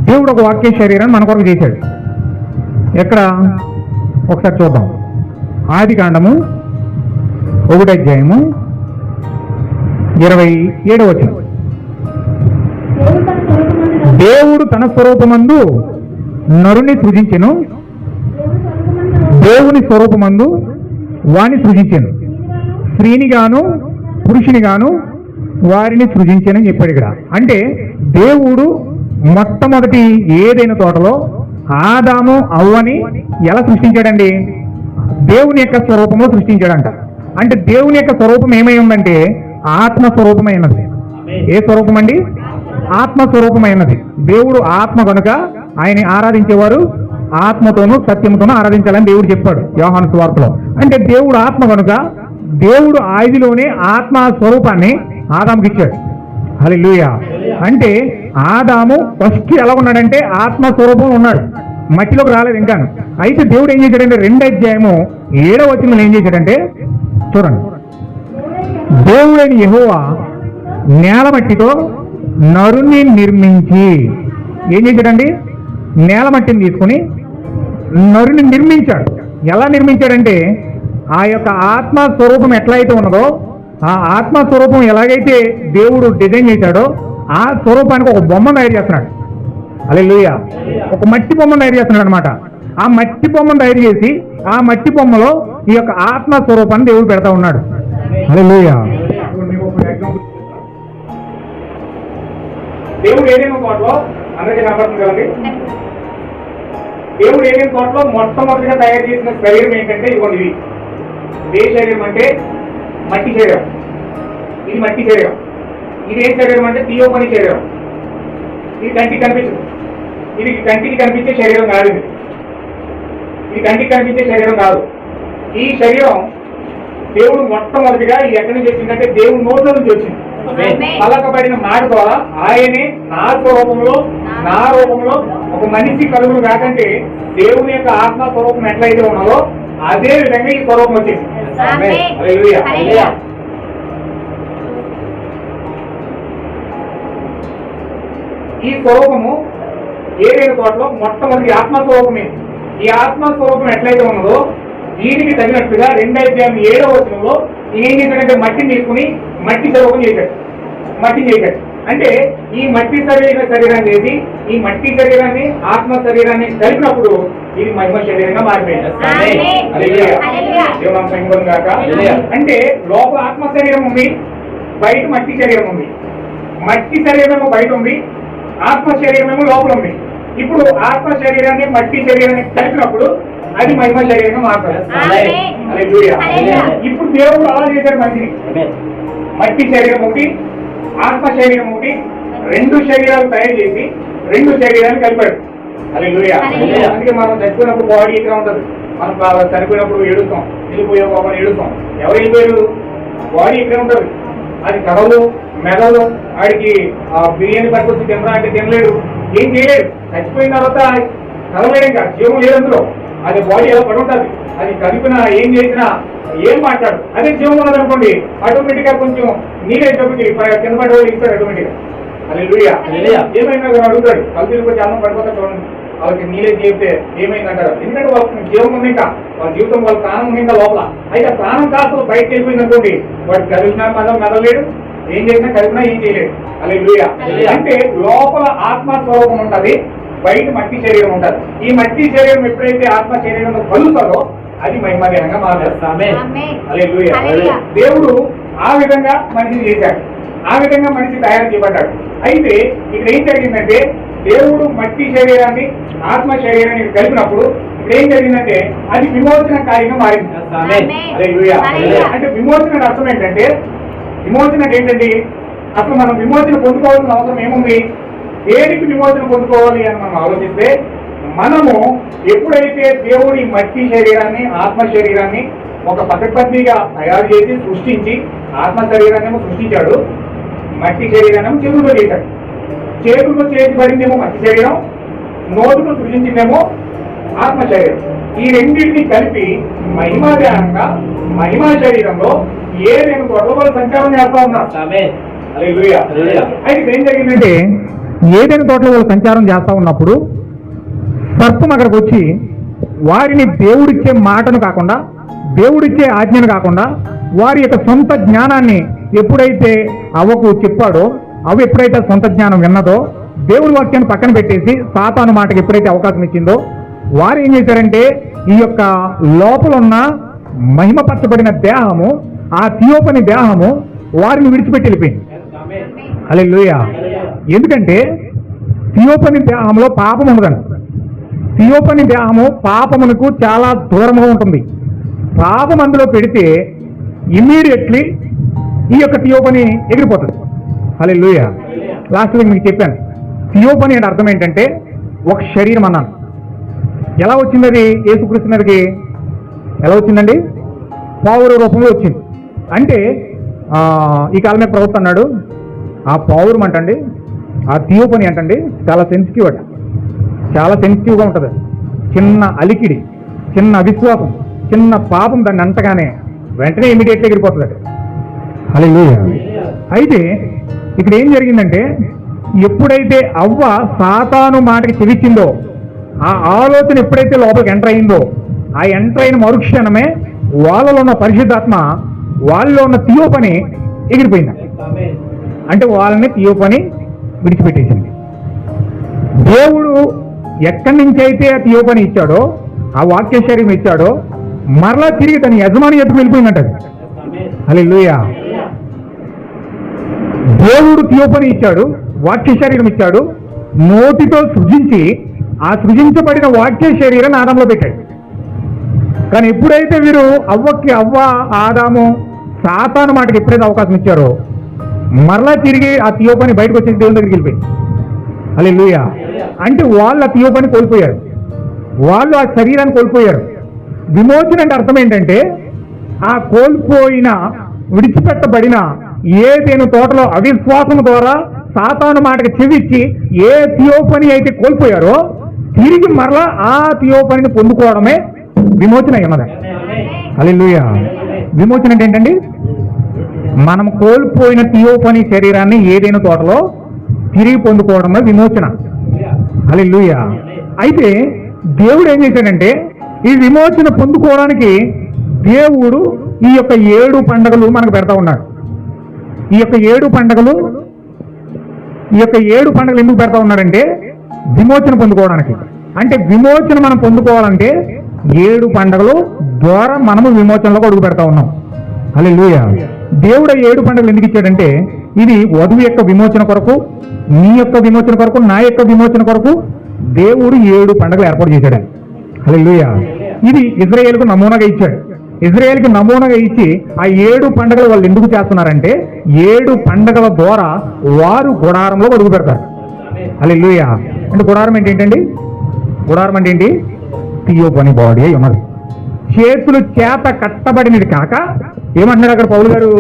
దేవుడు ఒక వాక్య శరీరం మన కొరకు చేశాడు. ఎక్కడ? ఒకసారి చూద్దాం. ఆది కాండము 1వ అధ్యాయము 27వ వచనం. దేవుడు తన స్వరూపమందు నరుని సృజించెను, దేవుని స్వరూపమందు వాని సృజించెను, స్త్రీనిగాను పురుషునిగాను వారిని సృజించెనని చెప్పాడు ఇక్కడ. అంటే దేవుడు మొట్టమొదటి ఏదైనా తోటలో ఆదాము అవ్వని ఎలా సృష్టించాడండి? దేవుని యొక్క స్వరూపంలో సృష్టించాడంట. అంటే దేవుని యొక్క స్వరూపం ఏమై ఉందంటే ఆత్మ స్వరూపమైనది. ఏ స్వరూపం అండి? ఆత్మ స్వరూపమైనది. దేవుడు ఆత్మ కనుక ఆయన ఆరాధించేవారు ఆత్మతోనూ సత్యంతోనూ ఆరాధించాలని దేవుడు చెప్పాడు యోహాను సువార్తలో. అంటే దేవుడు ఆత్మ కనుక దేవుడు ఆదిలోనే ఆత్మ స్వరూపాన్ని ఆదాముకి ఇచ్చాడు. హల్లెలూయా. అంటే ఆదాము ఫస్ట్ ఎలా ఉన్నాడంటే ఆత్మ స్వరూపం ఉన్నాడు, మట్టిలోకి రాలేదు ఇంకా. అయితే దేవుడు ఏం చేశాడంటే 2వ అధ్యాయము 7వ వచనంలో ఏం చేశాడంటే చూడండి, దేవుడైన యెహోవా నేల మట్టితో నరుని నిర్మించి ఏం చేశాడండి? నేల మట్టిని తీసుకుని నరుని నిర్మించాడు. ఎలా నిర్మించాడంటే ఆ యొక్క ఆత్మ స్వరూపం ఎట్లయితే ఉన్నదో ఆ ఆత్మ స్వరూపం ఎలాగైతే దేవుడు డిజైన్ చేశాడో ఆ స్వరూపానికి ఒక బొమ్మ తయారు చేస్తున్నాడు. హల్లెలూయా. ఒక మట్టి బొమ్మను తయారు చేస్తున్నాడు అనమాట. ఆ మట్టి బొమ్మను తయారు చేసి ఆ మట్టి బొమ్మలో ఈ యొక్క ఆత్మ స్వరూపాన్ని దేవుడు పెడతా ఉన్నాడు. హల్లెలూయా. దేవుడు ఏదైనా తోటలో అందరికీ కనపడుతుంది కదండి. దేవుడు ఏదైనా తోటలో మొట్టమొదటిగా తయారు చేసిన శరీరం ఏంటంటే ఇదిగోండి, ఇది ఏ శరీరం అంటే మట్టి శరీరం. ఇది మట్టి శరీరం. ఇది ఏ శరీరం అంటే తీయోపని శరీరం. ఇది కంటికి కనిపించదు. ఇది కంటికి కనిపించే శరీరం కాదు. ఇది కంటికి కనిపించే శరీరం కాదు. ఈ శరీరం దేవుడు మొట్టమొదటిగా ఇది ఎక్కడి నుంచి వచ్చిందంటే దేవుడు నోట్లో నుంచి వచ్చింది. పలకబడిన మాట ద్వారా ఆయనే నా స్వరూపంలో నా రూపంలో ఒక మనిషి కలుగును కాకంటే దేవుని యొక్క ఆత్మ స్వరూపం ఎట్లయితే ఉన్నదో అదే విధంగా ఈ స్వరూపం వచ్చింది. హల్లెలూయా. ఈ స్వరూపము ఏదైనా తోటలో మొట్టమొదటి ఆత్మస్వరూపమే. ఈ ఆత్మస్వరూపం ఎట్లయితే ఉన్నదో దీనికి తగినట్టుగా 2వ అధ్యాయం 7వ వచనంలో ఏం చేశాడంటే మట్టిని తీసుకుని మట్టి స్వరూపం చేశాడు. మట్టి చేశాడు అంటే ఈ మట్టి శరీరాన్ని చేసి ఈ మట్టి శరీరాన్ని ఆత్మ శరీరాన్ని కలిపినప్పుడు ఇది మహిమ శరీరంగా మారిపోయింది. అంటే లోపల ఆత్మ శరీరం ఉంది, బయట మట్టి శరీరం ఉంది. మట్టి శరీరమేమో బయట ఉంది, ఆత్మ శరీరమేమో లోపల ఉంది. ఇప్పుడు ఆత్మ శరీరాన్ని మట్టి శరీరాన్ని కలిపినప్పుడు అది మహిమ శరీరంగా మారుతుంది. ఇప్పుడు దేవుడు అలా చేశాడు మనిషిని. మట్టి శరీరం ఒకటి, ఆత్మ శరీరం ఒకటి, 2 శరీరాలు తయారు చేసి 2 శరీరాలు కలిపాడు. హల్లెలూయా. అందుకే మనం చచ్చిపోయినప్పుడు బాడీ ఇక్కడ ఉంటుంది, మనం చనిపోయినప్పుడు ఏడుస్తాం, వెళ్ళిపోయే బాబు ఏడుస్తాం. ఎవరు వెళ్ళిపోయారు? బాడీ ఇక్కడే ఉంటుంది. అది కథలు మెదలు ఆడికి బిర్యానీ పట్టుకొచ్చి తినరా అంటే తినలేడు, ఏం చేయలేడు. చచ్చిపోయిన తర్వాత కదలేడు, ఇంకా జీవం లేదు అందులో. అది బాడీ ఎలా పడి ఉంటుంది, అది కదిపినా ఏం చేసినా ఏం మాట్లాడు. అదే జీవం ఉన్నదనుకోండి, ఆటోమేటిక్ గా కొంచెం నీళ్ళేటప్పటికి కింద పడే వాళ్ళు ఇస్తాడు ఆటోమేటిక్ గా. అది లూయా ఏమైనా అడుగుతాడు, కలిపి కొంచెం అన్నం పడిపోతా చూడండి, వాళ్ళకి నీళ్ళే చేస్తే ఏమైందంటారు. ఎందుకంటే వాళ్ళకి జీవం ఉంది, ఇంకా వాళ్ళ జీవితం వాళ్ళ ప్రాణం ఉంది ఇంకా లోపల. అయితే ప్రాణం కాస్త బయటకు వెళ్ళిపోయింది అనుకోండి, వాడు కదిలినా మెదలేడు, ఏం చేసినా కలిపినా ఏం చేయలేడు. అలా లూయా అంటే లోపల ఆత్మస్వరూపం ఉంటది, బయట మట్టి శరీరం ఉంటది. ఈ మట్టి శరీరం ఎప్పుడైతే ఆత్మ శరీరంలో కలుగుతారో అది మహిమదేహంగా మారేస్తామే. హల్లెలూయా. దేవుడు ఆ విధంగా మనిషిని చేశాడు, ఆ విధంగా మనిషి తయారు చేయబడ్డాడు. అయితే ఇక్కడ ఏం జరిగిందంటే దేవుడు మట్టి శరీరాన్ని ఆత్మ శరీరాన్ని కలిపినప్పుడు ఇక్కడ ఏం జరిగిందంటే అది విమోచన కార్యంగా మారింది. హల్లెలూయా. అంటే విమోచన అర్థం ఏంటంటే, విమోచన ఏంటండి, అసలు మనం విమోచన పొందుకోవాల్సిన అవసరం ఏముంది? దేనికి విమోచన పొందుకోవాలి అని మనం ఆలోచిస్తే, మనము ఎప్పుడైతే దేవుడి మట్టి శరీరాన్ని ఆత్మ శరీరాన్ని ఒక పకడ్బందీగా తయారు చేసి సృష్టించి, ఆత్మ శరీరాన్ని సృష్టించాడు, మట్టి శరీరాన్ని చేతులతో చేశాడు. చేతులతో చేయబడిందేమో మట్టి శరీరం, నోటుతో సృష్టించిందేమో ఆత్మ శరీరం. ఈ రెండింటిని కలిపి మహిమాదేహంగా మహిమా శరీరంలో ఏదైనా తోటలో సంచారం చేస్తా ఉన్నారు. అయితే ఏం జరిగిందంటే ఏదైనా తోటలో వాళ్ళు సంచారం చేస్తా ఉన్నప్పుడు సర్పం అక్కడికి వచ్చి వారిని దేవుడిచ్చే మాటను కాకుండా, దేవుడిచ్చే ఆజ్ఞను కాకుండా, వారి యొక్క సొంత జ్ఞానాన్ని ఎప్పుడైతే అవ్వకు చెప్పాడో, అవి ఎప్పుడైతే సొంత జ్ఞానం విన్నదో, దేవుడి వాక్యాన్ని పక్కన పెట్టేసి సాతాను మాటకి ఎప్పుడైతే అవకాశం ఇచ్చిందో, వారు ఏం చేశారంటే ఈ యొక్క లోపల ఉన్న మహిమపరచబడిన దేహము, ఆ థియోపని దేహము వారిని విడిచిపెట్టి వెళ్ళిపోయింది. హల్లెలూయా. ఎందుకంటే థియోపని దేహంలో పాపం ఉండదండి. థియోపని దేహము పాపమునకు చాలా దూరంగా ఉంటుంది. పాపం అందులో పెడితే ఇమ్మీడియట్లీ ఈ యొక్క థియోపని ఎగిరిపోతుంది. హల్లెలూయా. లాస్ట్ వీక్ మీకు చెప్పాను, థియోపని అంటే అర్థం ఏంటంటే ఒక శరీరం అన్నాను. ఎలా వచ్చింది అది? యేసుక్రీస్తు మీదకి ఎలా వచ్చిందండి? పావుర రూపంలో వచ్చింది. అంటే ఈ కాలం మీద ప్రభుత్వం అన్నాడు, ఆ పౌరం అంటండి, ఆ థియోపని అంటండి చాలా సెన్సిటివ్ అట, చాలా సెన్సిటివ్గా ఉంటుంది. చిన్న అలికిడి, చిన్న అవిశ్వాసం, చిన్న పాపం దాన్ని అంటగానే వెంటనే ఇమీడియట్గా ఎగిరిపోతుంది అట. హల్లెలూయా. అయితే ఇక్కడ ఏం జరిగిందంటే ఎప్పుడైతే అవ్వ సాతాను మాటకి చెవిచ్చిందో, ఆ ఆలోచన ఎప్పుడైతే లోపలికి ఎంటర్ అయిందో, ఆ ఎంటర్ అయిన మరుక్షణమే వాళ్ళలో ఉన్న పరిశుద్ధాత్మ వాళ్ళలో ఉన్న థియోపని ఎగిరిపోయింది. అంటే వాళ్ళని థియోపని విడిచిపెట్టేసింది. దేవుడు ఎక్కడి నుంచి అయితే ఆ థియోపని ఇచ్చాడో, ఆ వాక్య శరీరం ఇచ్చాడో, మరలా తిరిగి తన యజమాని ఎత్తుకు వెళ్ళిపోయిందంట. హల్లెలూయా. దేవుడు థియోపని ఇచ్చాడు, వాక్య శరీరం ఇచ్చాడు, నోటితో సృజించి ఆ సృజించబడిన వాక్య శరీరం ఆదాంలో పెట్టాడు. కానీ ఎప్పుడైతే వీరు అవ్వ ఆదాము సాతాను మాటకి ఎప్పుడైతే అవకాశం ఇచ్చారో, మరలా తిరిగి ఆ థియోపని బయటకు వచ్చేసి దేవుని దగ్గరికి వెళ్ళిపోయింది. హల్లెలూయా. అంటే వాళ్ళు ఆ థియోపని కోల్పోయారు, వాళ్ళు ఆ శరీరాన్ని కోల్పోయారు. విమోచన అంటే అర్థం ఏంటంటే ఆ కోల్పోయిన, విడిచిపెట్టబడిన ఏదైనా తోటలో అవిశ్వాసం ద్వారా సాతాను మాటకి చెవిచ్చి ఏ థియోపని అయితే కోల్పోయారో తిరిగి మరలా ఆ థియోపనిని పొందుకోవడమే విమోచన అన్నది. హల్లెలూయా. విమోచన అంటే ఏంటండి? మనం కోల్పోయిన థియోపని శరీరాన్ని ఏదైనా తోటలో తిరిగి పొందుకోవడమే విమోచన. హల్లెలూయా. అయితే దేవుడు ఏం చేశాడంటే ఈ విమోచన పొందుకోవడానికి దేవుడు ఈ యొక్క 7 పండుగలు మనకు పెడతా ఉన్నాడు. ఈ యొక్క 7 పండుగలు ఎందుకు పెడతా ఉన్నాడంటే విమోచన పొందుకోవడానికి. అంటే విమోచన మనం పొందుకోవాలంటే 7 పండుగలు ద్వారా మనము విమోచనలోకి అడుగు పెడతా ఉన్నాం. హల్లెలూయా. దేవుడు 7 పండుగలు ఎందుకు ఇచ్చాడంటే ఇది వధువు యొక్క విమోచన కొరకు, నీ యొక్క విమోచన కొరకు, నా యొక్క విమోచన కొరకు దేవుడు 7 పండుగలు ఏర్పాటు చేశాడు. హల్లెలూయా. ఇది ఇజ్రాయేలుకు నమూనాగా ఇచ్చాడు. ఇజ్రాయేల్కి నమూనాగా ఇచ్చి ఆ 7 పండుగలు వాళ్ళు ఎందుకు చేస్తున్నారంటే 7 పండుగల ద్వారా వారు గుడారంలో అడుగు పెడతారు. హల్లెలూయా. అంటే గుడారం ఏంటండి? గుడారం అంటే ఏంటి? థియోపని బాడీ అయి ఉన్నది. చేతులు చేత కట్టబడినది కాక ఏమంటున్నాడు అక్కడ పౌలు గారు?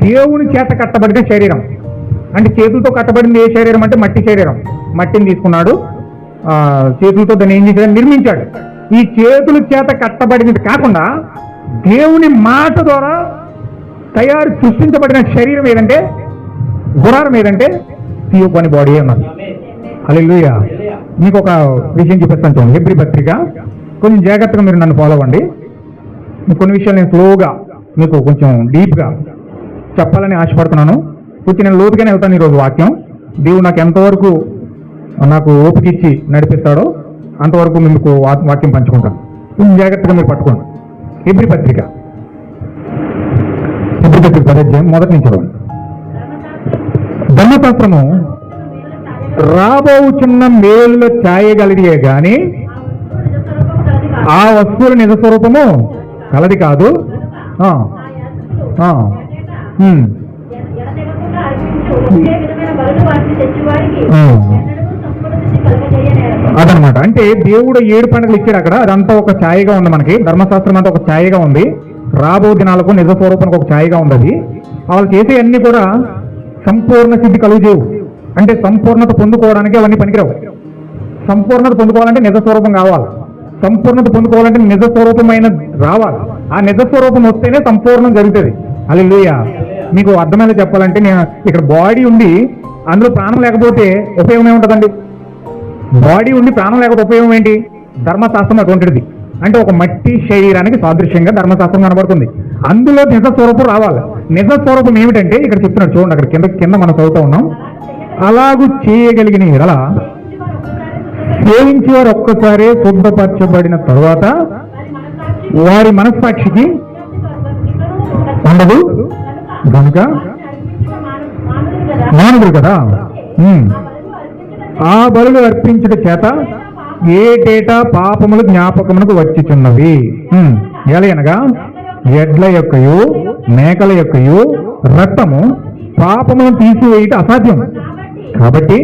దేవుని చేత కట్టబడిన శరీరం. అంటే చేతులతో కట్టబడింది ఏ శరీరం అంటే మట్టి శరీరం. మట్టిని తీసుకున్నాడు, చేతులతో దాన్ని ఏం చేశాడు? నిర్మించాడు. ఈ చేతుల చేత కట్టబడినది కాకుండా దేవుని మాట ద్వారా సృష్టించబడిన శరీరం ఏదంటే, గుడారం ఏదంటే థియోఫనీ బాడీ అన్నది. హల్లెలూయా. మీకు ఒక విషయం చూపిస్తాను చూడండి. హెబ్రీ పత్రిక, కొంచెం జాగ్రత్తగా మీరు నన్ను ఫాలో అవ్వండి. కొన్ని విషయాలు నేను స్లోగా మీకు కొంచెం డీప్గా చెప్పాలని ఆశపడుతున్నాను. కొంచెం నేను లోతుగానే వెళ్తాను ఈరోజు వాక్యం. దేవుడు నాకు ఎంతవరకు నాకు ఓపిక ఇచ్చి నడిపిస్తాడో అంతవరకు మీకు వాక్యం పంచుకుంటాను. కొంచెం జాగ్రత్తగా మీరు పట్టుకోండి. హెబ్రీ పత్రిక 10 అధ్యాయం మొదటి నుంచి చదవండి. ధర్మశాస్త్రము రాబోచున్న మేలులో ఛాయగలిగే గాని ఆ వస్తువుల నిజ స్వరూపము కలది కాదు. అదనమాట. అంటే దేవుడు 7 పండుగలు ఇచ్చాడు అక్కడ. అదంతా ఒక ఛాయగా ఉంది. మనకి ధర్మశాస్త్రం అంతా ఒక ఛాయగా ఉంది. రాబో దినాలకు నిజ స్వరూపానికి ఒక ఛాయగా ఉంది. వాళ్ళు చేసే అన్ని కూడా సంపూర్ణ సిద్ధి కలుగుచేవు. అంటే సంపూర్ణత పొందుకోవడానికి అవన్నీ పనికిరావు. సంపూర్ణత పొందుకోవాలంటే నిజ స్వరూపం కావాలి. సంపూర్ణత పొందుకోవాలంటే నిజ స్వరూపమైన రావాలి. ఆ నిజ స్వరూపం వస్తేనే సంపూర్ణం జరుగుతుంది. హల్లెలూయా. మీకు అర్థమైనా చెప్పాలంటే, నేను ఇక్కడ బాడీ ఉండి అందులో ప్రాణం లేకపోతే ఉపయోగం ఏముంటుందండి? బాడీ ఉండి ప్రాణం లేకపోతే ఉపయోగం ఏంటి? ధర్మశాస్త్రం అటువంటిది. అంటే ఒక మట్టి శరీరానికి సాదృశ్యంగా ధర్మశాస్త్రం కనబడుతుంది. అందులో నిజ స్వరూపం రావాలి. నిజ స్వరూపం ఏమిటంటే ఇక్కడ చెప్తున్నాడు చూడండి. అక్కడ కింద మనం చదువుతూ ఉన్నాం. అలాగూ చేయగలిగిన ఎడల సేవించి వారు ఒక్కసారి శుద్ధపరచబడిన తరువాత వారి మనస్సాక్షికి ఉండదు కనుక మానవుడు కదా. ఆ బలులు అర్పించుట చేత ఏటేటా పాపములు జ్ఞాపకమునకు వచ్చిచున్నవి. ఎలయనగా ఎడ్ల యొక్కయు మేకల యొక్కయు రక్తము పాపములను తీసివేయట అసాధ్యం. కాబట్టి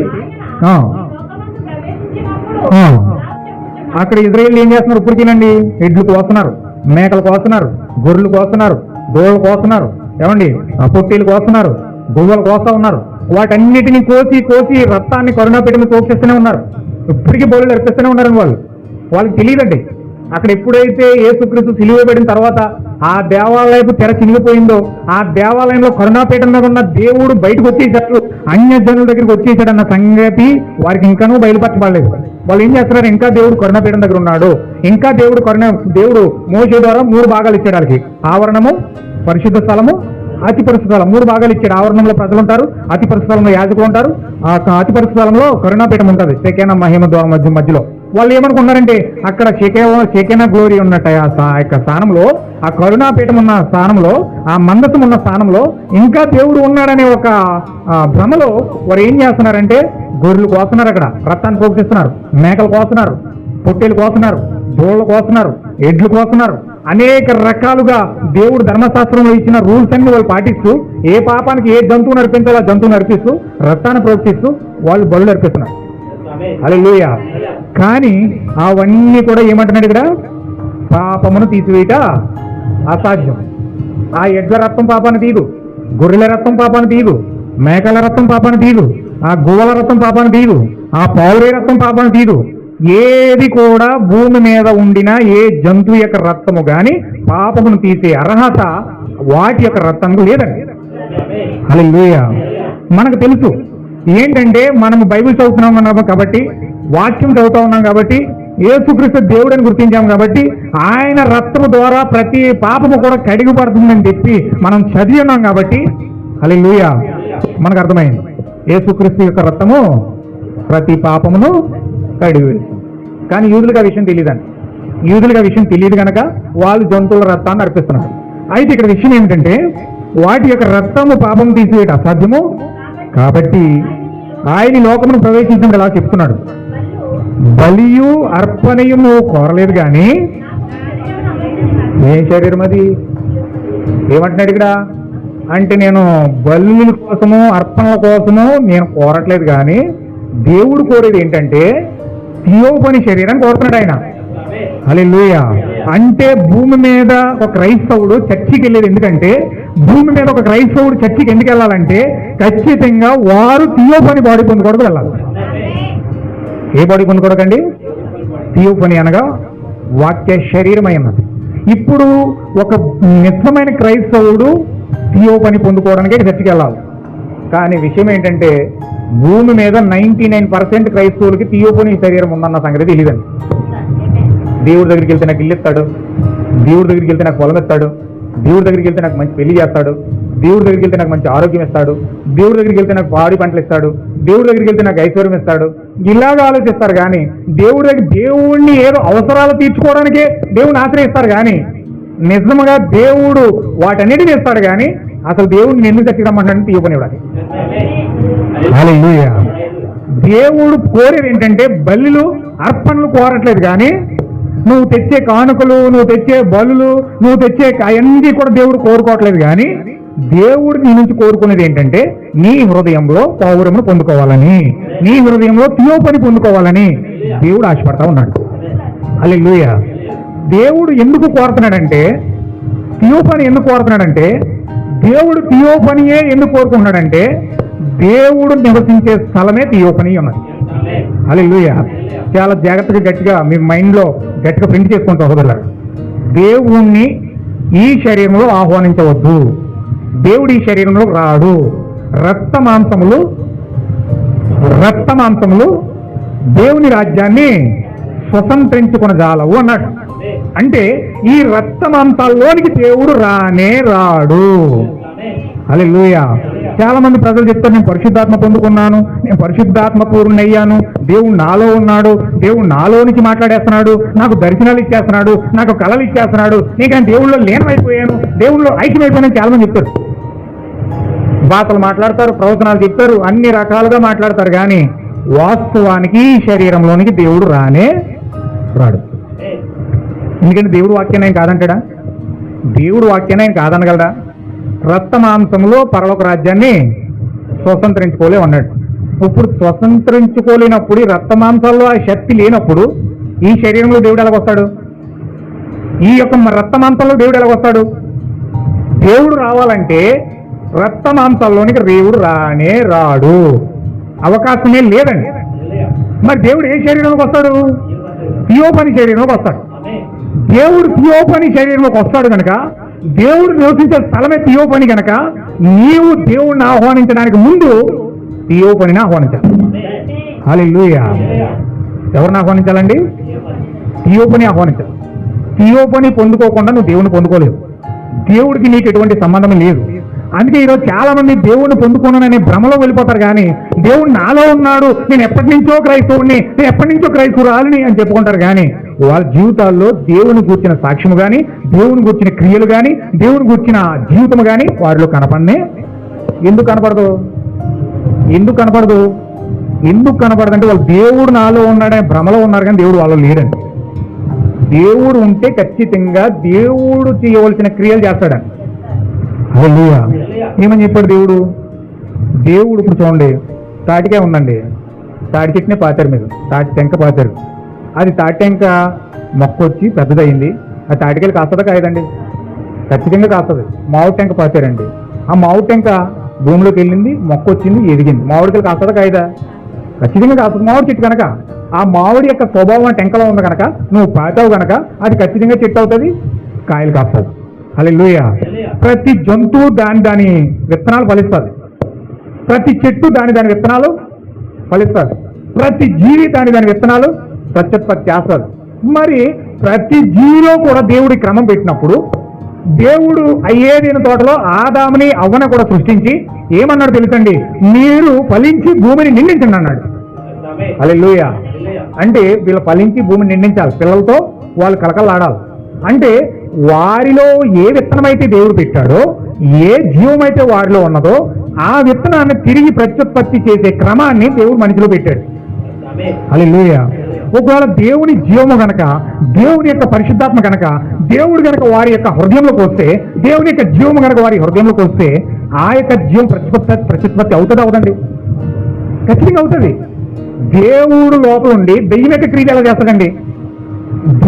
అక్కడ ఇజ్రాయేల్ ఏం చేస్తున్నారు? ఇప్పుడు తినండి, ఎడ్లు కోస్తున్నారు, మేకలు కోస్తున్నారు, గొర్రెలు కోస్తున్నారు, దోళ్ళు కోస్తున్నారు, ఏమండి పొట్టేలు కోస్తున్నారు, గువ్వలు కోస్తా ఉన్నారు. వాటన్నిటిని కోసి రక్తాన్ని కరుణాపీఠం తోచేస్తూనే ఉన్నారు. ఇప్పటికీ బలులు అర్పిస్తూనే ఉన్నారని వాళ్ళకి తెలియదండి. అక్కడ ఎప్పుడైతే యేసుక్రీస్తు సిలువబడిన తర్వాత ఆ దేవాలయపు తెర చినిగిపోయిందో, ఆ దేవాలయంలో కరుణాపీఠం మీద ఉన్న దేవుడు బయటకు వచ్చేసాడు, అన్యజనుల దగ్గరికి వచ్చేసాడు అన్న సంగతి వారికి ఇంకానూ బయలుపరచబడలేదు. వాళ్ళు ఏం చేస్తున్నారు? ఇంకా దేవుడు కరుణాపీఠం దగ్గర ఉన్నాడు. ఇంకా దేవుడు మోషే ద్వారా 3 భాగాలు ఇచ్చాడు వాళ్ళకి. ఆవరణము, పరిశుద్ధ స్థలము, అతి పరిశుద్ధ స్థలం. 3 భాగాలు ఇచ్చాడు. ఆవరణంలో ప్రజలు ఉంటారు, అతి పరిశుద్ధ స్థలంలో యాజకులు ఉంటారు, ఆ అతి పరిశుద్ధ స్థలంలో కరుణాపీఠం ఉంటుంది. షెకేనా మహిమ ద్వారం మధ్యలో. వాళ్ళు ఏమనుకున్నారంటే అక్కడ షెకేనా గ్లోరీ ఉన్నట్టు ఆ యొక్క స్థానంలో, ఆ కరుణాపీఠం ఉన్న స్థానంలో, ఆ మందసం ఉన్న స్థానంలో ఇంకా దేవుడు ఉన్నాడనే ఒక భ్రమలో వారు ఏం చేస్తున్నారంటే గొర్రెలు కోస్తున్నారు, అక్కడ రక్తాన్ని పోగిస్తున్నారు, మేకలు కోస్తున్నారు, పొట్టేలు కోస్తున్నారు, దోళ్ళు కోస్తున్నారు, ఎడ్లు కోస్తున్నారు. అనేక రకాలుగా దేవుడు ధర్మశాస్త్రంలో ఇచ్చిన రూల్స్ అన్ని వాళ్ళు పాటిస్తూ ఏ పాపానికి ఏ జంతువును అర్పించాలో ఆ జంతువును అర్పిస్తూ రక్తాన్ని ప్రోక్షిస్తూ వాళ్ళు బలులు అర్పిస్తున్నారు. హల్లెలూయా. కానీ అవన్నీ కూడా ఏమంటున్నాడు ఇక్కడ? పాపమును తీసివేయట అసాధ్యం. ఆ ఎడ్ల రక్తం పాపాన్ని తీయదు, గొర్రెల రక్తం పాపాన్ని తీయదు, మేకల రక్తం పాపాన్ని తీయదు, ఆ గువ్వల రక్తం పాపాన్ని తీయదు, ఆ పౌరే రక్తం పాపాన్ని తీయదు. ఏది కూడా భూమి మీద ఉండిన ఏ జంతువు యొక్క రక్తము గాని పాపమును తీసే అర్హత వాటి యొక్క రక్తానికి లేదండి. హల్లెలూయా. మనకు తెలుసు ఏంటంటే మనము బైబిల్ చదువుతున్నాం కాబట్టి, వాక్యం చదువుతా ఉన్నాం కాబట్టి, యేసుక్రీస్తు దేవుడని గుర్తించాం కాబట్టి ఆయన రక్తము ద్వారా ప్రతి పాపము కూడా కడిగిపడుతుందని చెప్పి మనం చదివి ఉన్నాం కాబట్టి హల్లెలూయా మనకు అర్థమైంది. యేసుక్రీస్తు యొక్క రక్తము ప్రతి పాపమును కడిగివేస్తుంది. కానీ యూదులకు ఆ విషయం తెలియదండి. యూదులకు ఆ విషయం తెలియదు కనుక వాళ్ళు జంతువుల రక్తాన్ని అర్పిస్తున్నారు. అయితే ఇక్కడ విషయం ఏమిటంటే వాటి యొక్క రక్తము పాపం తీసివేయడం అసాధ్యము కాబట్టి ఆయన లోకమును ప్రవేశించడం ఎలా చెప్తున్నాడు? బలియు అర్పణయు నువ్వు కోరలేదు కానీ ఏ శరీరం అది? ఏమంటున్నాడు ఇక్కడ? అంటే నేను బలుల కోసము అర్పణల కోసము నేను కోరట్లేదు కానీ దేవుడు కోరేది ఏంటంటే థియోఫనీ శరీరాన్ని కోరుతున్నాడు ఆయన. హల్లెలూయా. అంటే భూమి మీద ఒక క్రైస్తవుడు చర్చికి వెళ్ళేది ఎందుకంటే, భూమి మీద ఒక క్రైస్తవుడు చర్చికి ఎందుకు వెళ్ళాలంటే ఖచ్చితంగా వారు థియోఫనీ బాడీ పొందుకోవడానికి వెళ్ళాలి. ఏ బాడీ పొందుకోవడకండి? థియోఫనీ అనగా వాక్య శరీరమైనది. ఇప్పుడు ఒక నిజమైన క్రైస్తవుడు థియోఫనీ పొందుకోవడానికి చర్చికి వెళ్ళాలి. కానీ విషయం ఏంటంటే భూమి మీద 99% క్రైస్తవులకి థియోఫనీ శరీరం ఉందన్న సంగతి తెలియదండి. దేవుడి దగ్గరికి వెళ్తే నాకు ఇల్లు ఇస్తాడు, దేవుడి దగ్గరికి వెళ్తే నాకు పొలం ఇస్తాడు, దేవుడి దగ్గరికి వెళ్తే నాకు మంచి పెళ్లి చేస్తాడు, దేవుడి దగ్గరికి వెళ్తే నాకు మంచి ఆరోగ్యం ఇస్తాడు, దేవుడి దగ్గరికి వెళ్తే నాకు పాడి పంటలు ఇస్తాడు, దేవుడి దగ్గరికి వెళ్తే నాకు ఐశ్వర్యం ఇస్తాడు, ఇలాగా ఆలోచిస్తారు. కానీ దేవుడిని ఏదో అవసరాలు తీర్చుకోవడానికే దేవుడిని ఆశ్రయిస్తారు. కానీ నిజంగా దేవుడు వాటన్నిటిని ఇస్తాడు. కానీ అసలు దేవుడిని ఎందుకు చర్చికి రమ్మంటాడని థియోఫనీ ఇవ్వాలి. హల్లెలూయా. దేవుడు కోరేది ఏంటంటే బలులు అర్పణలు కోరట్లేదు. కానీ నువ్వు తెచ్చే కానుకలు, నువ్వు తెచ్చే బలులు, నువ్వు తెచ్చే అవన్నీ కూడా దేవుడు కోరుకోవట్లేదు. కానీ దేవుడు నీ నుంచి కోరుకునేది ఏంటంటే నీ హృదయంలో పౌరమును పొందుకోవాలని, నీ హృదయంలో థియోఫనీ పొందుకోవాలని దేవుడు ఆశపడతా ఉన్నాడు. హల్లెలూయా. దేవుడు ఎందుకు కోరుతున్నాడంటే, థియోఫనీ ఎందుకు కోరుతున్నాడంటే, దేవుడు థియోఫనీయే ఎందుకు కోరుకుంటున్నాడంటే దేవుడు నివసించే స్థలమే థియోఫనీ ఉన్నది. హల్లెలూయా. చాలా జాగ్రత్తగా గట్టిగా మీ మైండ్లో గట్టిగా ప్రింట్ చేసుకుంటూ సహోదరులారా, దేవుణ్ణి ఈ శరీరంలో ఆహ్వానించవద్దు. దేవుడు ఈ శరీరంలో రాడు. రక్త మాంసములు దేవుని రాజ్యాన్ని స్వతంత్రించుకొనజాలవు అన్నాడు. అంటే ఈ రక్త మాంసాల్లోనికి దేవుడు రాడు. హల్లెలూయా. చాలా మంది ప్రజలు చెప్తారు, నేను పరిశుద్ధాత్మ పొందుకున్నాను, నేను పరిశుద్ధాత్మ పూర్ణ అయ్యాను, దేవుడు నాలో ఉన్నాడు, దేవుడు నాలో నుంచి మాట్లాడేస్తున్నాడు, నాకు దర్శనాలు ఇచ్చేస్తున్నాడు, నాకు కళలు ఇచ్చేస్తున్నాడు, నేను దేవుళ్ళలో లీనమైపోయాను, దేవుళ్ళలో ఐక్యమైపోయాను చాలా మంది చెప్తారు. భాషలు మాట్లాడతారు, ప్రవచనాలు చెప్తారు, అన్ని రకాలుగా మాట్లాడతారు. కానీ వాస్తవానికి ఈ శరీరంలోనికి దేవుడు రాడు. ఎందుకంటే దేవుడు వాక్యాన్ని ఆయన కాదంటాడా? దేవుడు వాక్యాన్ని ఆయన కాదనగలడా? రక్త మాంసంలో పరలోక రాజ్యాన్ని స్వతంత్రించుకోలే ఉన్నాడు. ఇప్పుడు స్వతంత్రించుకోలేనప్పుడు, ఈ రక్త మాంసాల్లో ఆ శక్తి లేనప్పుడు ఈ శరీరంలో దేవుడు ఎలాగొస్తాడు? ఈ యొక్క రక్త మాంసంలో దేవుడు ఎలాగొస్తాడు? దేవుడు రావాలంటే రక్త మాంసాల్లోనికి దేవుడు రాడు, అవకాశమే లేదండి. మరి దేవుడు ఏ శరీరంలోకి వస్తాడు? థియోఫనీ శరీరంలోకి వస్తాడు. దేవుడు థియోఫనీ శరీరంలోకి వస్తాడు కనుక, దేవుడు నివసించే స్థలమే థియోఫనీ కనుక, నీవు దేవుడిని ఆహ్వానించడానికి ముందు థియోఫనీని ఆహ్వానించాలి. హల్లెలూయా. ఎవరిని ఆహ్వానించాలండి? థియోఫనీ ఆహ్వానించాలి. థియోఫనీ పొందుకోకుండా నువ్వు దేవుని పొందుకోలేవు. దేవుడికి నీకు ఎటువంటి సంబంధం లేదు. అందుకే ఈరోజు చాలా మంది దేవుడిని పొందుకున్నాననే భ్రమలో వెళ్ళిపోతారు. కానీ దేవుడు నాలో ఉన్నాడు, నేను ఎప్పటి నుంచో క్రైస్తవుడిని, నేను ఎప్పటి నుంచో క్రైస్తవురాలిని అని చెప్పుకుంటారు. కానీ వాళ్ళ జీవితాల్లో దేవుని గూర్చిన సాక్ష్యము కానీ, దేవుని గూర్చిన క్రియలు కానీ, దేవుని గూర్చిన జీవితం కానీ వారిలో కనపడనే ఎందుకు కనపడదు? అంటే వాళ్ళు దేవుడు నాలో ఉన్నాడనే భ్రమలో ఉన్నారు. కానీ దేవుడు వాళ్ళలో లేడండి. దేవుడు ఉంటే ఖచ్చితంగా దేవుడు చేయవలసిన క్రియలు చేస్తాడండి. హల్లెలూయా. ఏమని చెప్పాడు దేవుడు? ఇప్పుడు చూడండి, తాటికాయ ఉందండి, తాటి చెట్టునే పాతారు, మీరు తాటి టెంక పాతారు. అది తాటి టెంక మొక్క వచ్చి పెద్దదయింది. ఆ తాటికాయలు కాస్తుందా కాయదండి? ఖచ్చితంగా కాస్తుంది. మామిడి టెంక పాతారండి, ఆ మామిడి టెంక భూమిలోకి వెళ్ళింది, మొక్క వచ్చింది, ఎదిగింది. మామిడికాయలు కాస్తుందా కాయదా? ఖచ్చితంగా కాస్తుంది. మామిడి చెట్టు కనుక ఆ మామిడి యొక్క స్వభావం టెంకలో ఉంది కనుక నువ్వు పాతావు కనుక అది ఖచ్చితంగా చెట్టు అవుతుంది, కాయలు కాస్తుంది. హల్లెలూయా. ప్రతి జంతువు దాని విత్తనాలు ఫలిస్తుంది, ప్రతి చెట్టు దాని విత్తనాలు ఫలిస్తుంది, ప్రతి జీవి దాని విత్తనాలు ప్రత్యుత్పత్తి చేస్తుంది. మరి ప్రతి జీవిలో కూడా దేవుడి క్రమం పెట్టినప్పుడు దేవుడు అయ్యేదిన తోటలో ఆదాముని అవ్వన కూడా సృష్టించి ఏమన్నాడు తెలుసండి? మీరు ఫలించి భూమిని నిండించండి అన్నాడు. హల్లెలూయా. అంటే వీళ్ళు ఫలించి భూమిని నిండించాలి, పిల్లలతో వాళ్ళు కలకలాడాలి. అంటే వారిలో ఏ విత్తనమైతే దేవుడు పెట్టాడో, ఏ జీవమైతే వారిలో ఉన్నదో ఆ విత్తనాన్ని తిరిగి ప్రత్యుత్పత్తి చేసే క్రమాన్ని దేవుడు మనిషిలో పెట్టాడు. హల్లెలూయా. ఒకవేళ దేవుని జీవము గనక, దేవుని యొక్క పరిశుద్ధాత్మ గనక, దేవుడు గనక వారి యొక్క హృదయంలోకి వస్తే, దేవుని యొక్క జీవము గనక వారి హృదయంలోకి వస్తే ఆ యొక్క జీవం ప్రత్యుత్పత్తి అవుతుంది అవదండి? ఖచ్చితంగా అవుతుంది. దేవుడు లోపల ఉండి దెయ్యం యొక్క క్రియలు ఎలా చేస్తాడండి?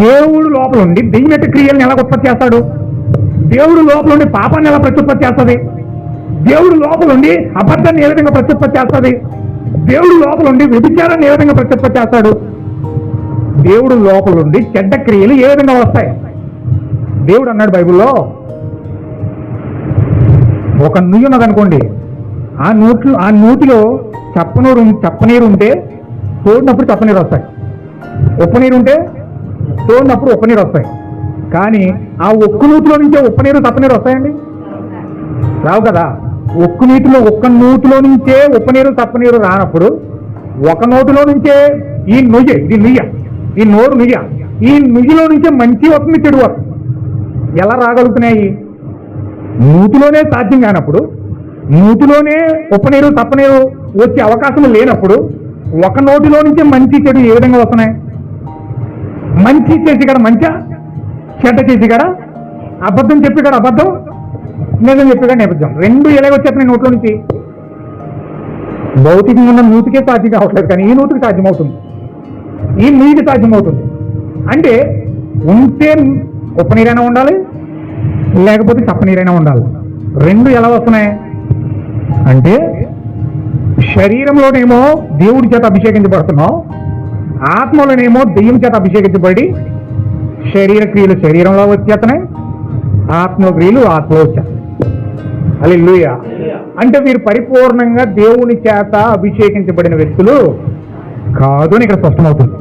దేవుడు లోపల ఉండి దెయ్యం యొక్క క్రియలను ఎలా ఉత్పత్తి చేస్తాడు? దేవుడు లోపల ఉండి పాపాన్ని ఎలా ప్రత్యుత్పత్తి చేస్తుంది? దేవుడు లోపల ఉండి అబద్ధాన్ని ఏ విధంగా ప్రత్యుత్పత్తి చేస్తుంది? దేవుడు లోపల ఉండి వ్యభిచారాన్ని ఏ విధంగా ప్రత్యుత్పత్తి చేస్తాడు? దేవుడు లోపల ఉండి చెడ్డ క్రియలు ఏ విధంగా వస్తాయి? దేవుడు అన్నాడు బైబిల్లో, ఒక నుయ్యి ఉన్నదనుకోండి, ఆ నూతిలో చప్పనీరు ఉంటే తోడినప్పుడు చప్పనీరు వస్తాయి, ఉప్పనీరు ఉంటే తోడినప్పుడు ఉప్పనీరు వస్తాయి. కానీ ఆ ఒక్క నూతిలో నుంచే ఉప్పనీరు చప్పనీరు వస్తాయండి? రావు కదా. ఒక్క నూతిలో నుంచే ఉప్పనీరు చప్పనీరు రానప్పుడు ఒక నోటిలో నుంచే ఈ నోరు నుయ్య ఈ నుయ్యిలో నుంచే మంచి వస్తుంది, చెడు వస్తుంది. ఎలా రాగలుగుతున్నాయి? నూతిలోనే సాధ్యం కానప్పుడు, నూతిలోనే ఉప్పనీరు తప్పనీరు వచ్చే అవకాశం లేనప్పుడు ఒక నోటిలో నుంచే మంచి చెడు ఏ విధంగా వస్తున్నాయి? మంచి చేసి కాడ మంచా, చెడ్డ చేసి కాడ అబద్ధం చెప్పి కాడ అబద్ధం, నిజం చెప్పి కాడ నిబద్ధం, రెండు ఎలాగ వచ్చేస్తున్నాయి నోట్లో నుంచి. భౌతికంగా ఉన్న నూతికే సాధ్యం కావట్లేదు, కానీ ఈ నూతికి సాధ్యమవుతుంది, ఈ నీటికి సాధ్యమవుతుంది. అంటే ఉంటే ఉప్పనీరైనా ఉండాలి, లేకపోతే చప్పనీరైనా ఉండాలి. రెండు ఎలా వస్తున్నాయి అంటే, శరీరంలోనేమో దేవుడి చేత అభిషేకించబడుతున్నాం, ఆత్మలోనేమో దెయ్యం చేత అభిషేకించబడి శరీర క్రియలు శరీరంలో వచ్చేస్తున్నాయి, ఆత్మ క్రియలు ఆత్మలో వచ్చేస్తాయి. హల్లెలూయా. అంటే మీరు పరిపూర్ణంగా దేవుని చేత అభిషేకించబడిన వ్యక్తులు కాదు అని ఇక్కడ స్పష్టమవుతుంది.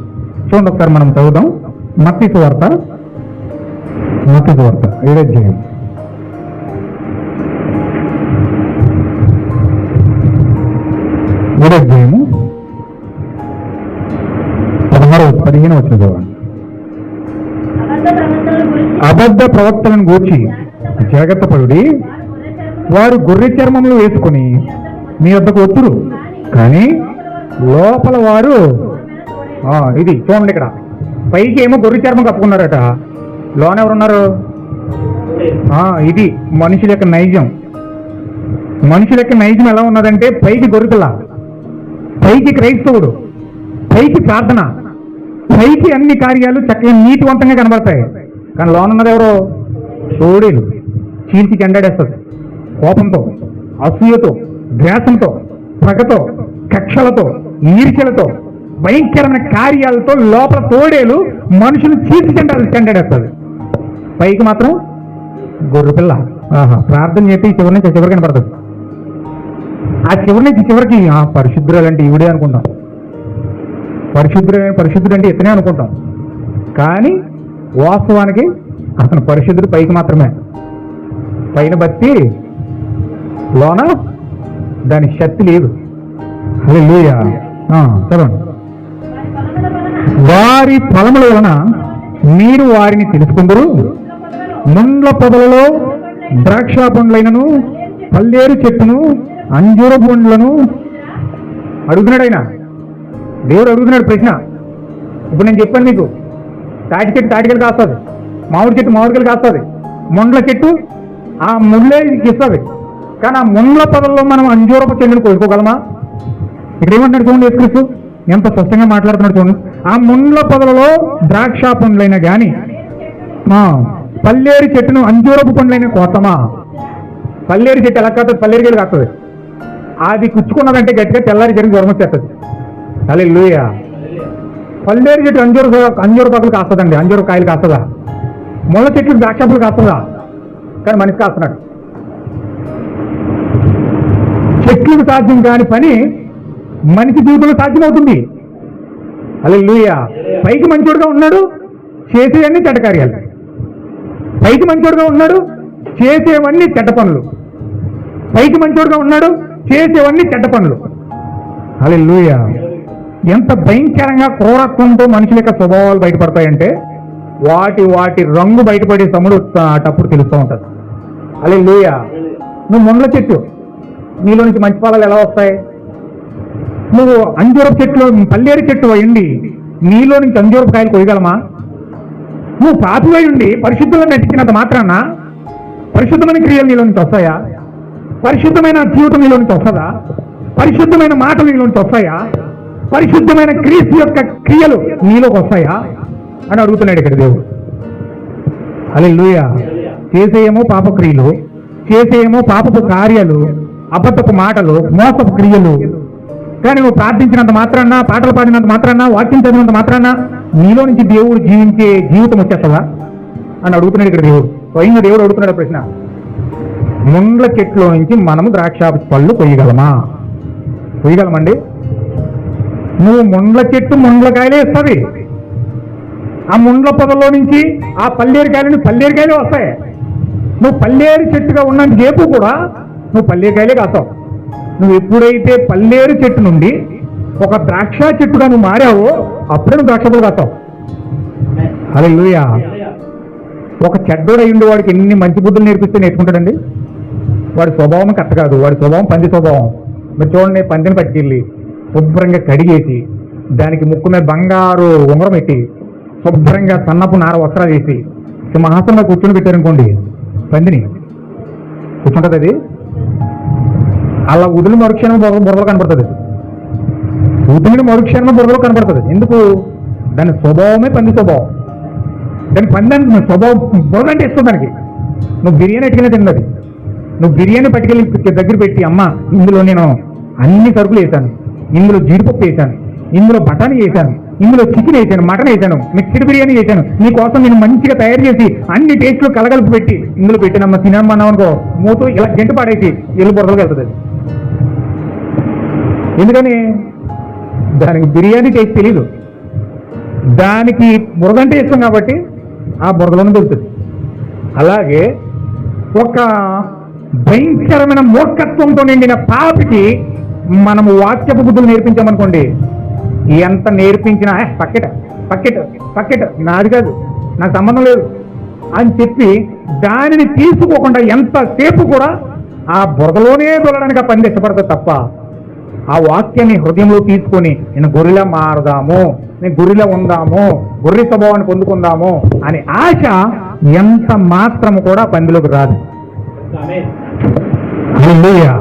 చూడండి ఒకసారి మనం చదువుదాం. మత్తయి సువార్త 7వ అధ్యాయం. అధ్యాయము 15 వచ్చిన చదవండి. అబద్ధ ప్రవక్తలను గూర్చి జాగ్రత్త పడుడి, వారు గొర్రె చర్మములు వేసుకుని మీ వద్దకు వచ్చురు, కానీ లోపల వారు ఇది చూడండి, ఇక్కడ పైకి ఏమో గొర్రె చర్మం కప్పుకున్నారట, లోన ఎవరున్నారు? ఇది మనుషుల యొక్క నైజం. మనుషుల యొక్క నైజం ఎలా ఉన్నదంటే, పైకి గొర్రెపిల్ల, పైకి క్రైస్తవుడు, పైకి ప్రార్థన, పైకి అన్ని కార్యాలు చక్కగా నీతివంతంగా కనబడతాయి. కానీ లోన ఉన్నది ఎవరో? సోడీలు, చీల్చి చెండాడేస్తుంది, కోపంతో, అసూయతో, ద్వేషంతో, పగతో, కక్షలతో, ఈర్ష్యలతో, భయంకరమైన కార్యాలతో లోపల తోడేలు మనుషులు చీల్చి చెండాడేస్తుంది. పైకి మాత్రం గొర్రెపిల్ల. ప్రార్థన చేసి చివరి నుంచి చివరికి కనపడుతుంది. ఆ చివరి నుంచి చివరికి పరిశుద్ధురాలంటే ఈవిడే అనుకుంటాం, పరిశుద్ధుడు అంటే ఇతనే అనుకుంటాం. కానీ వాస్తవానికి అతను పరిశుద్ధుడు పైకి మాత్రమే, పైన బట్టి లోన దాని శక్తి లేదు. హల్లెలూయా. చదవండి. వారి ఫలముల వలన మీరు వారిని తెలుసుకుందరు. ముండ్ల పొదలలో ద్రాక్ష పండ్లైనను, పల్లేరు చెట్టును, అంజూర పండ్లను అడుగుతున్నాడు ఆయన. దేవుడు అడుగుతున్నాడు ప్రశ్న. ఇప్పుడు నేను చెప్పాను మీకు, తాటి చెట్టు తాటికలు కాస్తుంది, మామిడి చెట్టు మామిడికాయలు కాస్తుంది, ముండ్ల చెట్టు ఆ ముళ్ళే ఇస్తుంది. కానీ ఆ ముండ్ల పొదల్లో మనం అంజూరపు చెట్టును కోరుకోగలమా? ఇక్కడ ఏమంటున్నాడు చూడండి, యేసుక్రీస్తు ఎంత స్పష్టంగా మాట్లాడుతున్నాడు చూడండి. ఆ ముండ్ల పొదలలో ద్రాక్ష పండ్లైన కానీ పల్లేరు చెట్టును అంజూరపు పండ్లైన కోసమా? పల్లేరు చెట్టు ఎలా కాస్తుంది? పల్లేరుకాయలు కాస్తుంది. అది కుచ్చుకున్నదంటే గట్టిగా తెల్లారి జరిగి జ్వరం వచ్చేస్తుంది. హల్లెలూయా. పల్లేరు చెట్టు అంజూర పక్కలు కాస్తుందండి, అంజూర కాయలు కాస్తుందా? ముళ్ళ చెట్లు ద్రాక్షపులు కాస్తుందా? కానీ మనిషి కాస్తున్నాడు. చెట్లకు సాధ్యం కాని పని మనిషి జీవితంలో సాధ్యమవుతుంది. హల్లెలూయా. పైకి మంచోడుగా ఉన్నాడు, చేసేవన్నీ చెడ్డ కార్యాలు. పైకి మంచోడుగా ఉన్నాడు, చేసేవన్నీ చెడ్డ పనులు. పైకి మంచోడుగా ఉన్నాడు, చేసేవన్నీ చెడ్డ పనులు. హల్లెలూయా. ఎంత భయంకరంగా క్రూరత్వంతో మనుషుల యొక్క స్వభావాలు బయటపడతాయంటే వాటి రంగు బయటపడే సముడు అటప్పుడు తెలుస్తూ ఉంటుంది. హల్లెలూయా. నువ్వు ముండ్ల చెట్టు, నీలో నుంచి మంచి ఫలాలు ఎలా వస్తాయి? నువ్వు అంజూరపు చెట్లు, పల్లేరు చెట్టు అయ్యండి, నీలో నుంచి అంజూరపు కాయలు కొయ్యగలమా? నువ్వు పాపివై ఉండి పరిశుద్ధులను నటించినంత మాత్రాన పరిశుద్ధమైన క్రియలు నీలో నుంచి వస్తాయా? పరిశుద్ధమైన జీవితం నీలో నుంచి వస్తుందా? పరిశుద్ధమైన మాటలు నీలో నుంచి వస్తాయా? పరిశుద్ధమైన క్రీస్తు యొక్క క్రియలు నీలోకి వస్తాయా? అని అడుగుతున్నాడు ఇక్కడ దేవుడు. హల్లెలూయా. చేసేయేమో పాపక్రియలు, చేసేయేమో పాపపు కార్యాలు, అబద్ధపు మాటలు, మోసపు క్రియలు. కానీ నువ్వు ప్రార్థించినంత మాత్రాన, పాటలు పాడినంత మాత్రాన, వాక్యం చదివినంత మాత్రాన నీలో నుంచి దేవుడు జీవించే జీవితం వచ్చేస్తుందా అని అడుగుతున్నాడు ఇక్కడ దేవుడు. స్వయంగా దేవుడు అడుగుతున్నాడు ప్రశ్న. ముండ్ల చెట్లో నుంచి మనము ద్రాక్ష పళ్ళు కొయ్యగలమా? కొయ్యగలమండి? నువ్వు ముండ్ల చెట్టు ముండ్లకాయలే ఇస్తుంది. ఆ ముండ్ల పొదలో నుంచి ఆ పల్లేరుకాయలు వస్తాయి. నువ్వు పల్లేరు చెట్టుగా ఉన్నంత సేపు కూడా నువ్వు పల్లేరుకాయలే కాస్తావు. నువ్వు ఎప్పుడైతే పల్లేరు చెట్టు నుండి ఒక ద్రాక్ష చెట్టుగా నువ్వు మారావో అప్పుడే నువ్వు ద్రాక్ష పళ్ళు కాస్తావు. హల్లెలూయా. ఒక చెడ్డోడు అయ్యిండు వాడికి ఎన్ని మంచి బుద్ధులు నేర్పిస్తే నేర్చుకుంటాడండి. వాడి స్వభావం కరెక్ట్ కాదు, వాడి స్వభావం పంది స్వభావం. మీరు చూడండి, పందిని పట్టుకెళ్ళి శుభ్రంగా కడిగేసి దానికి ముక్కు మీద బంగారు ఉంగరం పెట్టి శుభ్రంగా సన్నపు నార వస్త్రాలు వేసి సింహాసనంలో కూర్చొని పెట్టారనుకోండి, పందిని కూర్చుంటుంది. అది అలా ఉదిలి మరుక్షణం బుర్రలో కనపడుతుంది. ఉదిలిన మరుక్షణం బుర్రలో కనపడుతుంది. ఎందుకు? దాని స్వభావమే పంది స్వభావం. దాని పంది అంటే స్వభావం బుర్ర అంటే ఇస్తుంది దానికి. నువ్వు బిర్యానీ ఎట్టుకెళ్ళి తిన్నది. నువ్వు బిర్యానీ పట్టుకెళ్ళి దగ్గర పెట్టి, అమ్మ ఇందులో నేను అన్ని సరుకులు వేసాను, ఇందులో జీడిపప్పు వేసాను, ఇందులో బఠానీ వేసాను, ఇందులో చికెన్ వేసాను, మటన్ వేసాను, మిక్స్డ్ బిర్యానీ వేసాను, నీకోసం నేను మంచిగా తయారు చేసి అన్ని టేస్ట్లు కలగలిపి పెట్టి ఇందులో పెట్టినమ్మ తినమ్మన్నావు అనుకో, మూతో ఇలా గంట పాడేసి ఎల్లు బుర్రలోకి వెళ్తుంది. ఎందుకని? దానికి బిర్యానీ టేస్ట్ తెలీదు. దానికి బురదంటే ఇష్టం కాబట్టి ఆ బురదలోనే దొరుకుతుంది. అలాగే ఒక భయంకరమైన మూర్ఖత్వంతో నిండిన పాపికి మనము వాక్యపు బుద్ధులు నేర్పించామనుకోండి, ఎంత నేర్పించినా పక్కెట్ పక్కెట్ పక్కెట్ నాది కాదు, నాకు సంబంధం లేదు అని చెప్పి దానిని తీసుకోకుండా ఎంతసేపు కూడా ఆ బురదలోనే దొరడానికి ఆ పని ఇష్టపడతాడు తప్ప ఆ వాక్యాన్ని హృదయంలో తీసుకొని నేను గొర్రెలా మారదాము, నేను గొర్రెలా ఉందాము, గొర్రె స్వభావాన్ని పొందుకుందాము అనే ఆశ ఎంత మాత్రము కూడా పందిలోకి రాదు. హల్లెలూయా.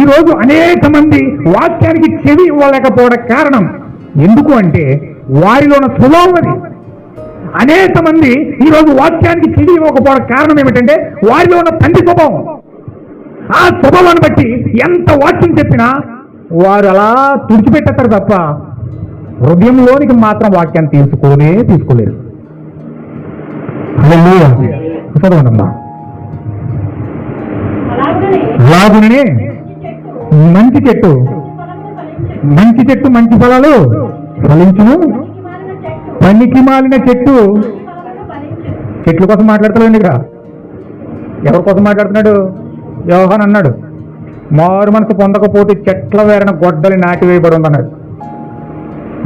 ఈరోజు అనేక మంది వాక్యానికి చెవి ఇవ్వలేకపోవడం కారణం ఎందుకు అంటే వారిలో ఉన్న స్వభావం అది. అనేక మంది ఈరోజు వాక్యానికి చెవి ఇవ్వకపోవడం కారణం ఏమిటంటే వారిలో ఉన్న పంది స్వభావం. ఆ స్వభావాన్ని బట్టి ఎంత వాక్యం చెప్పినా వారు అలా తుడిచిపెట్టేస్తారు తప్ప హృదయంలోనికి మాత్రం వాక్యాన్ని తీసుకోలేరు. హల్లెలూయా. చదవండమ్మా. అలాగునే మంచి చెట్టు మంచి ఫలాలు ఫలించును, పనికి మాలిన చెట్టు. చెట్ల కోసం మాట్లాడతలేండి ఇక్కడ. ఎవరి కోసం మాట్లాడుతున్నాడు? యోహాన్ అన్నాడు, మారు మనసు పొందకపోతే చెట్ల వేరన గొడ్డలి నాటి వేయబడి ఉందన్నాడు.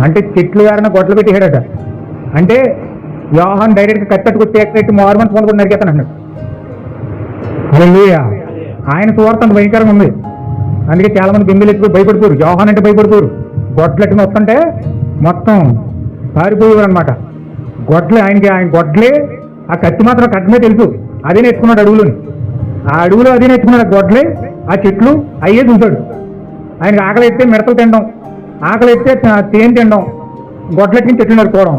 అంటే చెట్లు వేరన గొడ్డలు పెట్టేశాడట. అంటే యోహాన్ డైరెక్ట్గా కట్టెట్టుకు తేకెట్టి మారు మనసు పొందకుండా నరికేస్తాను అన్నాడు. హల్లెలూయా. ఆయన సువార్త అంత భయంకరంగా ఉంది. అందుకే చాలా మంది బిందులు ఎత్తుకు భయపడిపోరు. యోహాన్ అంటే భయపడిపోరు. గొడ్లెట్టుకుని వస్తుంటే మొత్తం పారిపోయేవారు అనమాట. ఆయన గొడ్లే, ఆ కత్తి మాత్రం కట్టమే తెలుసు, అదే నేర్చుకున్నాడు అడవులోని. ఆ అడవులో అదే నేర్చుకున్నాడు. గొడ్లే, ఆ చెట్లు అయ్యే చూశాడు. ఆయనకి ఆకలి ఎత్తే మిడతలు తినడం, ఆకలి ఎత్తే తేనె తినడం, గొడ్లెట్టిన చెట్లు నరుకోవడం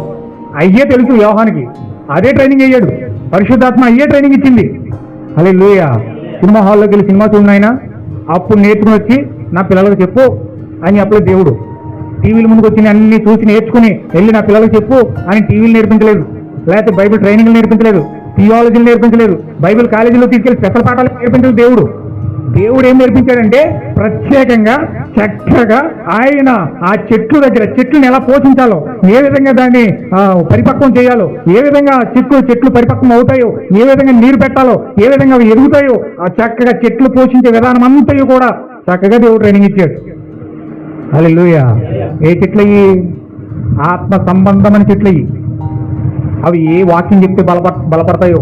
అయ్యే తెలుసు యోహానికి. అదే ట్రైనింగ్ అయ్యాడు. పరిశుద్ధాత్మ అయ్యే ట్రైనింగ్ ఇచ్చింది. హల్లెలూయా. సినిమా హాల్లోకి వెళ్ళి సినిమా చూడండి ఆయన, అప్పుడు నేర్చుకుని వచ్చి నా పిల్లలకు చెప్పు అని అప్పుడు దేవుడు టీవీల ముందుకు వచ్చి అన్ని చూసి నేర్చుకుని వెళ్ళి నా పిల్లలకు చెప్పు అని టీవీలు నేర్పించలేదు, లేకపోతే బైబిల్ ట్రైనింగ్లు నేర్పించలేదు, థియాలజీలు నేర్పించలేదు, బైబిల్ కాలేజీలో తీసుకెళ్లి స్పెషల్ పాఠాలు నేర్పించలేదు. దేవుడు ఏం నేర్పించాడంటే ప్రత్యేకంగా చక్కగా ఆయన ఆ చెట్లు దగ్గర చెట్లను ఎలా పోషించాలో, ఏ విధంగా దాన్ని పరిపక్వం చేయాలో, ఏ విధంగా చెట్లు పరిపక్వం అవుతాయో, ఏ విధంగా నీరు పెట్టాలో, ఏ విధంగా అవి ఎదుగుతాయో, ఆ చక్కగా చెట్లు పోషించే విధానం అంతయు కూడా చక్కగా దేవుడు ట్రైనింగ్ ఇచ్చాడు. హల్లెలూయా. ఏ చెట్లయి? ఆత్మ సంబంధమైన చెట్లయి. అవి ఏ వాక్యం చెప్తే బలపడతాయో,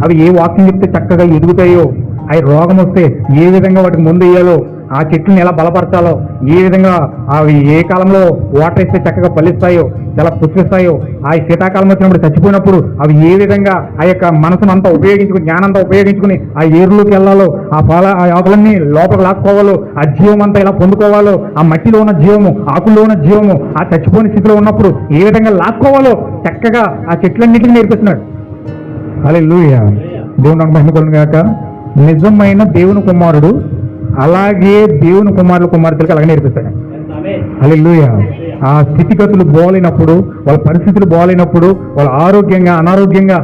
అవి ఏ వాక్యం చెప్తే చక్కగా ఎదుగుతాయో, అవి రోగం వస్తే ఏ విధంగా వాటికి ముందు వేయాలో, ఆ చెట్లను ఎలా బలపరచాలో, ఏ విధంగా అవి ఏ కాలంలో వాటర్ వేస్తే చక్కగా ఫలిస్తాయో, చాలా పుష్పిస్తాయో, ఆ శీతాకాలం వచ్చినప్పుడు చచ్చిపోయినప్పుడు అవి ఏ విధంగా ఆ యొక్క మనసును అంతా ఉపయోగించుకుని, జ్ఞానంతా ఉపయోగించుకుని ఆ ఏరులోకి వెళ్ళాలో, ఆ ఆకులన్నీ లోపలికి లాక్కోవాలో, ఆ జీవం అంతా ఎలా పొందుకోవాలో, ఆ మట్టిలో ఉన్న జీవము, ఆకుల్లో ఉన్న జీవము ఆ చచ్చిపోయిన స్థితిలో ఉన్నప్పుడు ఏ విధంగా లాక్కోవాలో చక్కగా ఆ చెట్లన్నింటినీ నేర్పిస్తున్నాడు. హల్లెలూయా. దేవుని నామమునకు మహిమ కలుగును గాక. నిజమైన దేవుని కుమారుడు అలాగే దేవుని కుమార్తెలకు అలాగే నేర్పిస్తాడు. హల్లెలూయా. ఆ స్థితిగతులు బాగలేనప్పుడు, వాళ్ళ పరిస్థితులు బాగలేనప్పుడు, వాళ్ళు ఆరోగ్యంగా అనారోగ్యంగా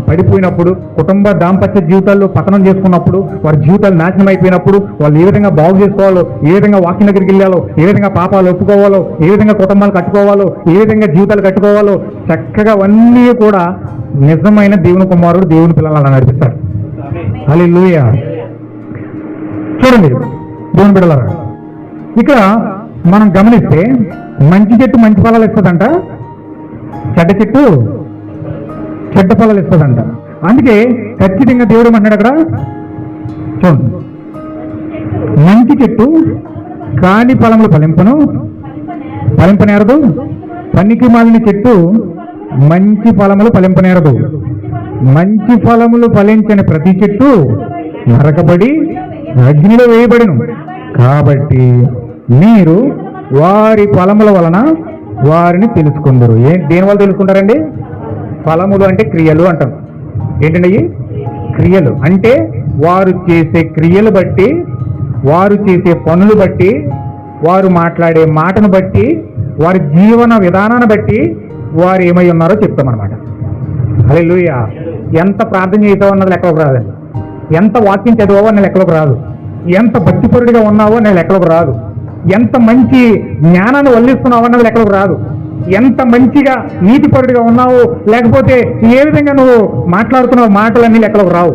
పడిపోయినప్పుడు, కుటుంబ దాంపత్య జీవితాల్లో పతనం చేసుకున్నప్పుడు, వారి జీవితాలు నాశనం అయిపోయినప్పుడు వాళ్ళు ఏ విధంగా బాగు చేసుకోవాలో, ఏ విధంగా వాక్యం దగ్గరికి వెళ్ళాలో, ఏ విధంగా పాపాలు ఒప్పుకోవాలో, ఏ విధంగా కుటుంబాలు కట్టుకోవాలో, ఏ విధంగా జీవితాలు కట్టుకోవాలో చక్కగా అవన్నీ కూడా నిజమైన దేవుని కుమారుడు దేవుని పిల్లలు అలా నడిపిస్తాడు. హల్లెలూయా. చూడండి దేవుని బిడ్డలారా, ఇక్కడ మనం గమనిస్తే మంచి చెట్టు మంచి ఫలాలు ఇస్తుందంట, చెడ్డ చెట్టు చెడ్డ ఫలాలు ఇస్తుందంట. అందుకే ఖచ్చితంగా దేవుడు ఏమన్నాడు అక్కడ చూడండి, మంచి చెట్టు కాని ఫలములు ఫలింపనేరదు, పనికి మాలిన చెట్టు మంచి ఫలములు ఫలింపనేరదు. మంచి ఫలములు ఫలించని ప్రతి చెట్టు నరకబడి అగ్నిలో వేయబడిను. కాబట్టి మీరు వారి ఫలముల వలన వారిని తెలుసుకుందరు. దేని వల్ల తెలుసుకుంటారండి? ఫలములు అంటే క్రియలు అంటాం. ఏంటండి అయ్యి? క్రియలు అంటే వారు చేసే క్రియలు బట్టి, వారు చేసే పనులు బట్టి, వారు మాట్లాడే మాటను బట్టి, వారి జీవన విధానాన్ని బట్టి వారు ఏమై ఉన్నారో చెప్తామన్నమాట. హల్లెలూయా. ఎంత ప్రార్థన చేసావో అన్నది లెక్కలోకి రాదు, ఎంత వాక్యం చదివావో అన్న లెక్కలోకి రాదు, ఎంత భక్తిపరుడిగా ఉన్నావో అన్న లెక్కలోకి రాదు, ఎంత మంచి జ్ఞానాన్ని వల్లిస్తున్నావు అన్నది లెక్కలోకి రాదు, ఎంత మంచిగా నీతిపరుడిగా ఉన్నావు, లేకపోతే ఏ విధంగా నువ్వు మాట్లాడుతున్నావు మాటలన్నీ లెక్కలోకి రావు.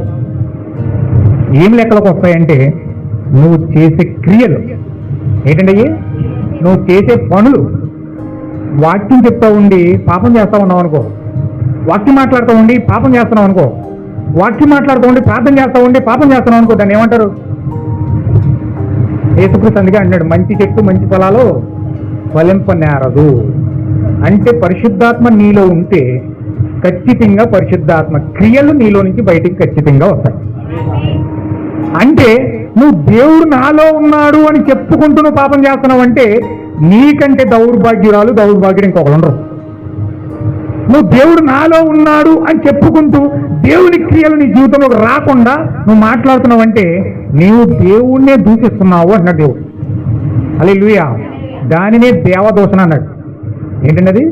ఏం లెక్కలోకి వస్తాయంటే నువ్వు చేసే క్రియలు. ఏంటంటే నువ్వు చేసే పనులు. వాక్యం చెప్తా ఉండి పాపం చేస్తా ఉన్నావు అనుకో, వాక్యం మాట్లాడుతూ ఉండి పాపం చేస్తున్నావు అనుకో, వాక్యం మాట్లాడుతూ ఉండి ప్రార్థన చేస్తా ఉండి పాపం చేస్తున్నావు అనుకో, దాన్ని ఏమంటారు? యేసుక్రీస్తు అందుకే అంటాడు, మంచి చెట్టు మంచి ఫలాలు ఫలింపనేరదు. అంటే పరిశుద్ధాత్మ నీలో ఉంటే ఖచ్చితంగా పరిశుద్ధాత్మ క్రియలు నీలో నుంచి బయటికి ఖచ్చితంగా వస్తాయి. అంటే నువ్వు దేవుడు నాలో ఉన్నాడు అని చెప్పుకుంటూ నువ్వు పాపం చేస్తున్నావు అంటే నీకంటే దౌర్భాగ్యుడు ఇంకొకరు ఉండరు. నువ్వు దేవుడు నాలో ఉన్నాడు అని చెప్పుకుంటూ దేవుని క్రియలు నీ జీవితంలోకి రాకుండా నువ్వు మాట్లాడుతున్నావు అంటే నీవు దేవుణ్ణే దూషిస్తున్నావు అన్నాడు దేవుడు. హల్లెలూయా. దానినే దేవదూషణ అన్నాడు. ఏంటండి అది?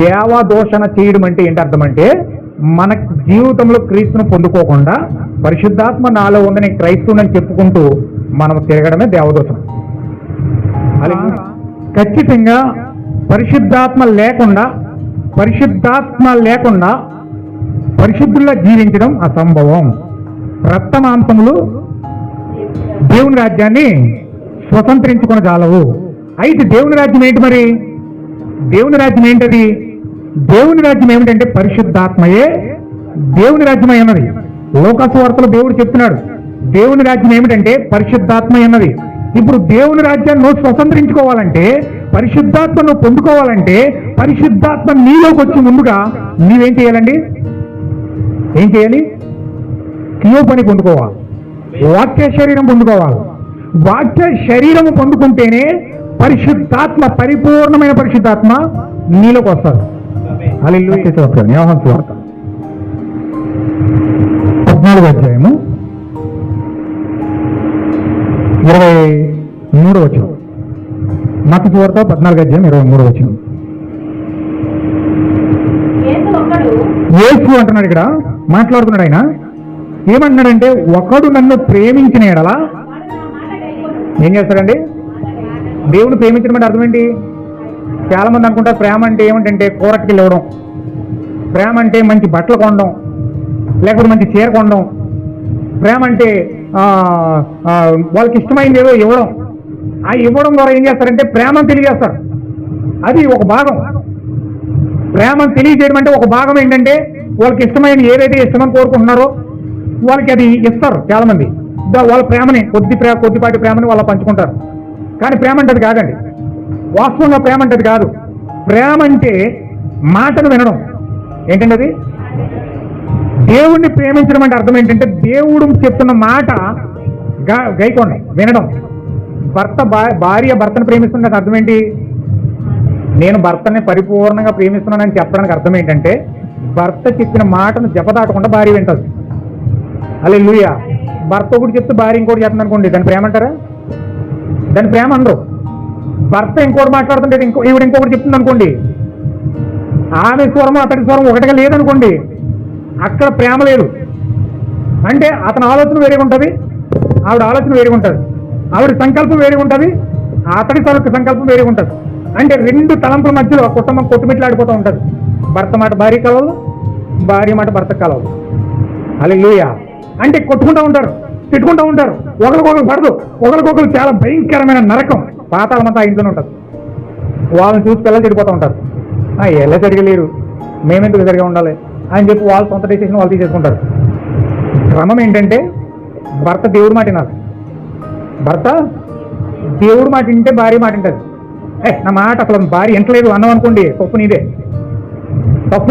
దేవదూషణ చేయడం అంటే ఏంటి అర్థం అంటే మన జీవితంలో క్రీస్తును పొందుకోకుండా పరిశుద్ధాత్మ నాలో ఉందని క్రైస్తవుని చెప్పుకుంటూ మనం తిరగడమే దేవదూషణ. ఖచ్చితంగా పరిశుద్ధాత్మ లేకుండా పరిశుద్ధుల్లా జీవించడం అసంభవం. రక్త మాంసములు దేవుని రాజ్యాన్ని స్వతంత్రించుకొని చాలవు. అయితే దేవుని రాజ్యం ఏంటి? మరి దేవుని రాజ్యం ఏంటది? దేవుని రాజ్యం ఏమిటంటే పరిశుద్ధాత్మయే దేవుని రాజ్యమై ఉన్నది. లోకాసు వార్తలో దేవుడు చెప్తున్నాడు, దేవుని రాజ్యం ఏమిటంటే పరిశుద్ధాత్మ అన్నది. ఇప్పుడు దేవుని రాజ్యాన్ని నువ్వు స్వతంత్రించుకోవాలంటే, పరిశుద్ధాత్మ నువ్వు పొందుకోవాలంటే, పరిశుద్ధాత్మ నీలోకి వచ్చి ముందుగా నీవేం చేయాలండి? ఏం చేయాలి? క్రియో పని పొందుకోవాలి, వాక్య శరీరం పొందుకోవాలి. వాక్య శరీరము పొందుకుంటేనే పరిశుద్ధాత్మ, పరిపూర్ణమైన పరిశుద్ధాత్మ నీలోకి వస్తారు. హల్లెలూయా. యోహాను సువార్త 14వ అధ్యాయము 23వ వచనం. మత్తయి సువార్త 14వ అధ్యాయం 23వ వచనం. యేసు అంటున్నాడు, ఇక్కడ మాట్లాడుతున్నాడు. ఆయన ఏమంటున్నాడంటే, ఒకడు నన్ను ప్రేమించిన ఎడల ఏం చేస్తాడండి? దేవుని ప్రేమించడం అంటే అర్థం ఏంటి? చాలా మంది అనుకుంటారు ప్రేమ అంటే ఏమిటంటే కూరటికి ఇవ్వడం, ప్రేమ అంటే మంచి బట్టలు కొనడం, లేకపోతే మంచి చీర కొనడం, ప్రేమ అంటే వాళ్ళకి ఇష్టమైంది ఏదో ఇవ్వడం. ఆ ఇవ్వడం ద్వారా ఏం చేస్తారంటే ప్రేమను తెలియజేస్తారు. అది ఒక భాగం. ప్రేమను తెలియజేయడం అంటే ఒక భాగం ఏంటంటే వాళ్ళకి ఇష్టమైన ఏదైతే ఇష్టమని కోరుకుంటున్నారో వాళ్ళకి అది ఇస్తారు చాలా మంది. వాళ్ళ ప్రేమని కొద్దిపాటి ప్రేమని వాళ్ళ పంచుకుంటారు. కానీ ప్రేమ అంటే అది కాదండి. వాస్తవంగా ప్రేమ అంటే అది కాదు. ప్రేమ అంటే మాటను వినడం. ఏంటంటే అది దేవుణ్ణి ప్రేమించడం అంటే అర్థం ఏంటంటే దేవుడు చెప్తున్న మాట గైకొండం, వినడం. భార్య భర్తను ప్రేమిస్తున్నది అర్థం ఏంటి? నేను భర్తని పరిపూర్ణంగా ప్రేమిస్తున్నానని చెప్పడానికి అర్థం ఏంటంటే భర్త చెప్పిన మాటను జపదాటకుండా భార్య వింటది. హల్లెలూయా. భర్త ఒకటి చెప్తే భార్య ఇంకోటి చెప్తుంది అనుకోండి, దాని ప్రేమ అంటారా? దాని ప్రేమ అనరు. భర్త ఇంకోటి మాట్లాడుతుంటే ఈవిడ ఇంకొకటి చెప్తుంది అనుకోండి, ఆమె స్వరం అతడి స్వరం ఒకటిగా లేదనుకోండి, అక్కడ ప్రేమ లేదు. అంటే అతని ఆలోచన వేరేగా ఉంటుంది, ఆవిడ ఆలోచన వేరేగా ఉంటుంది, ఆవిడ సంకల్పం వేరేగా ఉంటుంది, అతడి సంకల్పం వేరేగా ఉంటుంది. అంటే రెండు తలంపుల మధ్యలో కుటుంబం కొట్టుమిట్లాడిపోతూ ఉంటుంది. భర్త మాట భార్య కలవదు, భార్య మాట భర్తకు కలవదు. హల్లెలూయా. అంటే కొట్టుకుంటూ ఉంటారు, తిట్టుకుంటూ ఉంటారు, ఒకరికొకరు పడదు, ఒకరికొకరు చాలా భయంకరమైన నరకం, పాతాళమంతా ఆ ఇంట్లోనే ఉంటుంది. వాళ్ళని చూసి పిల్లలు చెడిపోతూ ఉంటారు. ఎలా సరిగా లేరు, మేమెందుకు సరిగా ఉండాలి అని చెప్పి వాళ్ళు సొంత డెసిషన్ వాళ్ళు తీసేసుకుంటారు. క్రమం ఏంటంటే భర్త దేవుడి మాట వినాలి. భర్త దేవుడి మాట వింటే భార్య మాట వింటుంది. నా మాట అసలు భార్య ఎంటలేదు అన్నాం అనుకోండి, తప్పు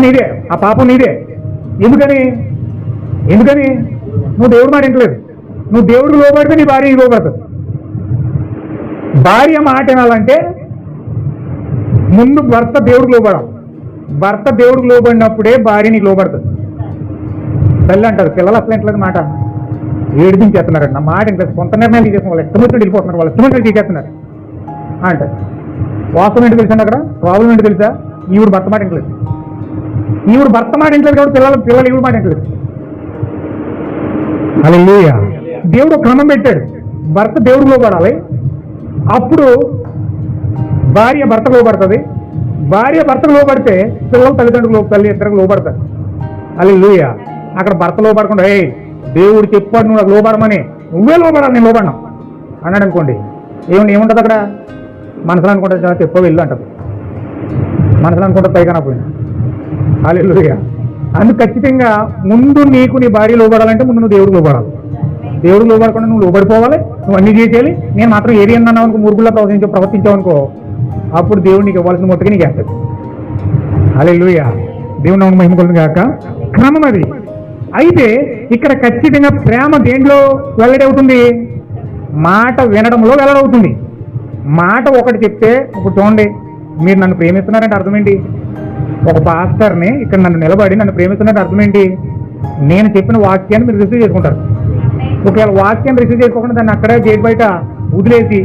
నీదే, ఆ పాపం నీదే. ఎందుకని నువ్వు దేవుడి మాట వింటలేదు. నువ్వు దేవుడికి లోబడితే నీ భార్య లోబడుతుంది. భార్య మాట వినాలంటే ముందు భర్త దేవుడికి లోబడాలి. భర్త దేవుడికి లోబడినప్పుడే భార్య నీకు లోబడుతుంది. తల్లి అంటారు, పిల్లలు అసలు ఇంట్లేదు మాట ఏడిపించేస్తున్నారండి, నా మాట ఇంట్లో కొంత నిర్ణయాలు తీసేస్తున్నారు, వాళ్ళు ఇష్టమైతే వెళ్ళిపోతున్నారు, వాళ్ళు ఇష్టమైతే తీసేస్తున్నారు అంటారు. వాస్తవం ఏంటి తెలుసండి? అక్కడ ప్రాబ్లం ఏంటి తెలుసా? ఈవిడ భర్త మాట ఇంట్లేదు. ఈవిడ భర్త మాట ఇంట్లేదు కాబట్టి పిల్లలు ఈవిడ మాట ఇంట్లేదు. హల్లెలూయా. దేవుడు క్రమం పెట్టాడు. భర్త దేవుడికి లోబడాలి, అప్పుడు భార్య భర్తకు లోబడుతుంది. భార్య భర్తకు లోబడితే పిల్లలు తల్లి ఇద్దరికి లోబడతారు. హల్లెలూయా. అక్కడ భర్త లోబడకుండా దేవుడు చెప్పాడు నువ్వు నాకు లోబడమని, నువ్వే లోబడాలి, నేను లోబడినా అన్నాడు అనుకోండి, ఏముంటుంది అక్కడ? మనసులో అనుకుంటే చెప్ప వెళ్ళు అంటది, మనసులో అనుకుంటే పైగా పోయినా. హల్లెలూయా. అందుకు ఖచ్చితంగా ముందు నీకు నీ భార్య లోబడాలంటే ముందు నువ్వు దేవుడికి లోబడాలి. దేవుడికి లోబడకుండా నువ్వు లోబడిపోవాలి, నువ్వు అన్ని చేసేయాలి. నేను మాత్రం ఏది అన్నావు అనుకో, మూర్ఖుల్లో ప్రవర్తించావు అనుకో, అప్పుడు దేవుడు నీకు ఇవ్వాల్సిన మొట్టగా నీకు వేస్తాడు. హల్లెలూయా. దేవుని నామమున మహిమ కలుగును గాక. క్రమం అది. అయితే ఇక్కడ ఖచ్చితంగా ప్రేమ దేంట్లో వెల్లడవుతుంది? మాట వినడంలో వెల్లడవుతుంది. మాట ఒకటి చెప్తే, ఇప్పుడు చూడండి, మీరు నన్ను ప్రేమిస్తున్నారంటే అర్థం ఏంటి? ఒక పాస్టర్ని ఇక్కడ నన్ను నిలబడి నన్ను ప్రేమిస్తున్నారంటే అర్థం ఏంటి? నేను చెప్పిన వాక్యాన్ని మీరు రిసీవ్ చేసుకుంటారు. ఒకవేళ వాక్యాన్ని రిసీవ్ చేసుకోకుండా దాన్ని అక్కడే గేట్ బయట వదిలేసి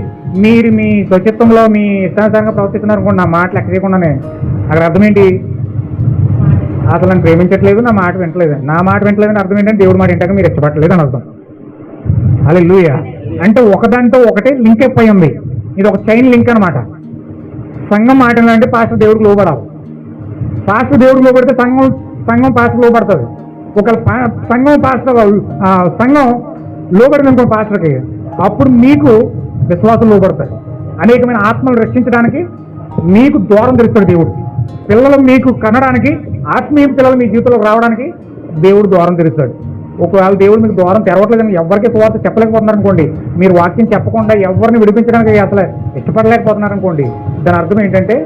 మీరు మీ స్వచిత్వంలో మీ ఇష్టానుసారంగా ప్రవర్తిస్తున్నారు అనుకోండి, నా మాట లెక్క చేయకుండానే, అక్కడ అర్థం ఏంటి? అసలు నన్ను ప్రేమించట్లేదు, నా మాట వింటలేదు. నా మాట వింటలేదని అర్థం ఏంటంటే దేవుడి మాట వింటాక మీరు ఇష్టపడలేదు అని అర్థం. హల్లెలూయా. అంటే ఒకదాంతో ఒకటే లింక్ అయిపోయి ఉంది. ఇది ఒక చైన్ లింక్ అనమాట. సంఘం మాట అంటే పాస్టర్ దేవుడికి లోబడాలి. పాస్టర్ దేవుడికి లోబడితే సంఘం పాస్టర్ లోబడుతుంది. ఒకవేళ సంఘం లోబడింది అనుకో పాస్టర్కి, అప్పుడు మీకు విశ్వాసం లోబడతాయి. అనేకమైన ఆత్మలు రక్షించడానికి మీకు ద్వారం తెరుస్తాడు దేవుడు. పిల్లలు మీకు కనడానికి, ఆత్మీయ పిల్లలు మీ జీవితంలో రావడానికి దేవుడు ద్వారం తెరుస్తాడు. ఒకవేళ దేవుడు మీకు ద్వారం తెరవట్లేదని ఎవరికి సువార్త చెప్పలేకపోతున్నారు అనుకోండి, మీరు వాక్యం చెప్పకుండా ఎవరిని విడిపించడానికి అసలు ఇష్టపడలేకపోతున్నారు అనుకోండి, దాని అర్థం ఏంటంటే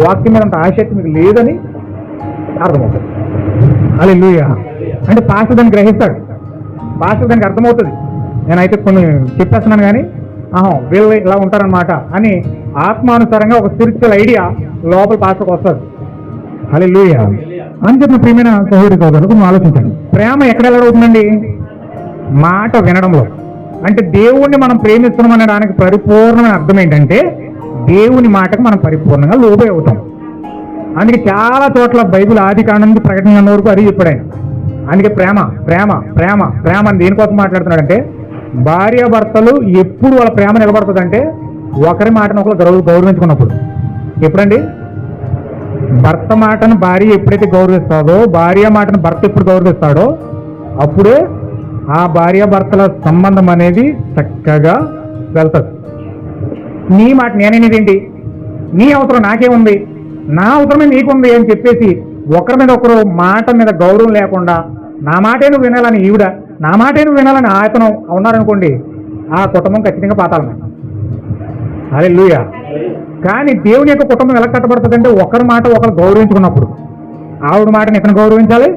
వాక్యం మీద అంత ఆసక్తి మీకు లేదని అర్థమవుతుంది. హల్లెలూయా. అంటే పాస్టర్ దాన్ని గ్రహిస్తాడు, పాస్టర్ దానికి అర్థమవుతుంది. నేనైతే కొన్ని చెప్పేస్తున్నాను కానీ వీళ్ళు ఇలా ఉంటారనమాట అని ఆత్మానుసారంగా ఒక స్పిరిచువల్ ఐడియా లోపల పాస్టర్కి వస్తుంది. హల్లెలూయా. అని చెప్పిన ప్రియమైన సహోదరి సోదరులకు మనం ఆలోచించండి, ప్రేమ ఎక్కడ ఎలాగవుతుందండి? మాట వినడంలో. అంటే దేవుణ్ణి మనం ప్రేమిస్తున్నాం అనడానికి పరిపూర్ణమైన అర్థం ఏంటంటే దేవుని మాటకు మనం పరిపూర్ణంగా లోబడి అవుతాం. అందుకే చాలా చోట్ల బైబిల్ ఆది కాండం నుంచి ప్రకటన వరకు అది చెప్పాడు ఆయన. అందుకే ప్రేమ ప్రేమ ప్రేమ ప్రేమ అని దేనికోసం మాట్లాడుతున్నాడంటే, భార్యాభర్తలు ఎప్పుడు వాళ్ళ ప్రేమ నిలబడుతుందంటే ఒకరి మాటను ఒకరు గౌరవించుకున్నప్పుడు. ఎప్పుడండి? భర్త మాటను భార్య ఎప్పుడైతే గౌరవిస్తాడో, భార్య మాటను భర్త ఎప్పుడు గౌరవిస్తాడో అప్పుడే ఆ భార్యాభర్తల సంబంధం అనేది చక్కగా వెళ్తుంది. నీ మాట నేనేనేదేంటి, నీ అవసరం నాకేముంది, నా అవసరమే నీకుంది అని చెప్పేసి ఒకరి మీద ఒకరు మాట మీద గౌరవం లేకుండా నా మాటే నువ్వు వినాలని ఈవిడ, నా మాటే నువ్వు వినాలని ఆయతను ఉన్నారనుకోండి, ఆ కుటుంబం ఖచ్చితంగా పాతాళమే. హల్లెలూయా. కానీ దేవుని యొక్క కుటుంబం ఎలా కట్టబడుతుందంటే ఒకరి మాట ఒకరు గౌరవించుకున్నప్పుడు. ఆవిడ మాటను ఇతను గౌరవించాలి,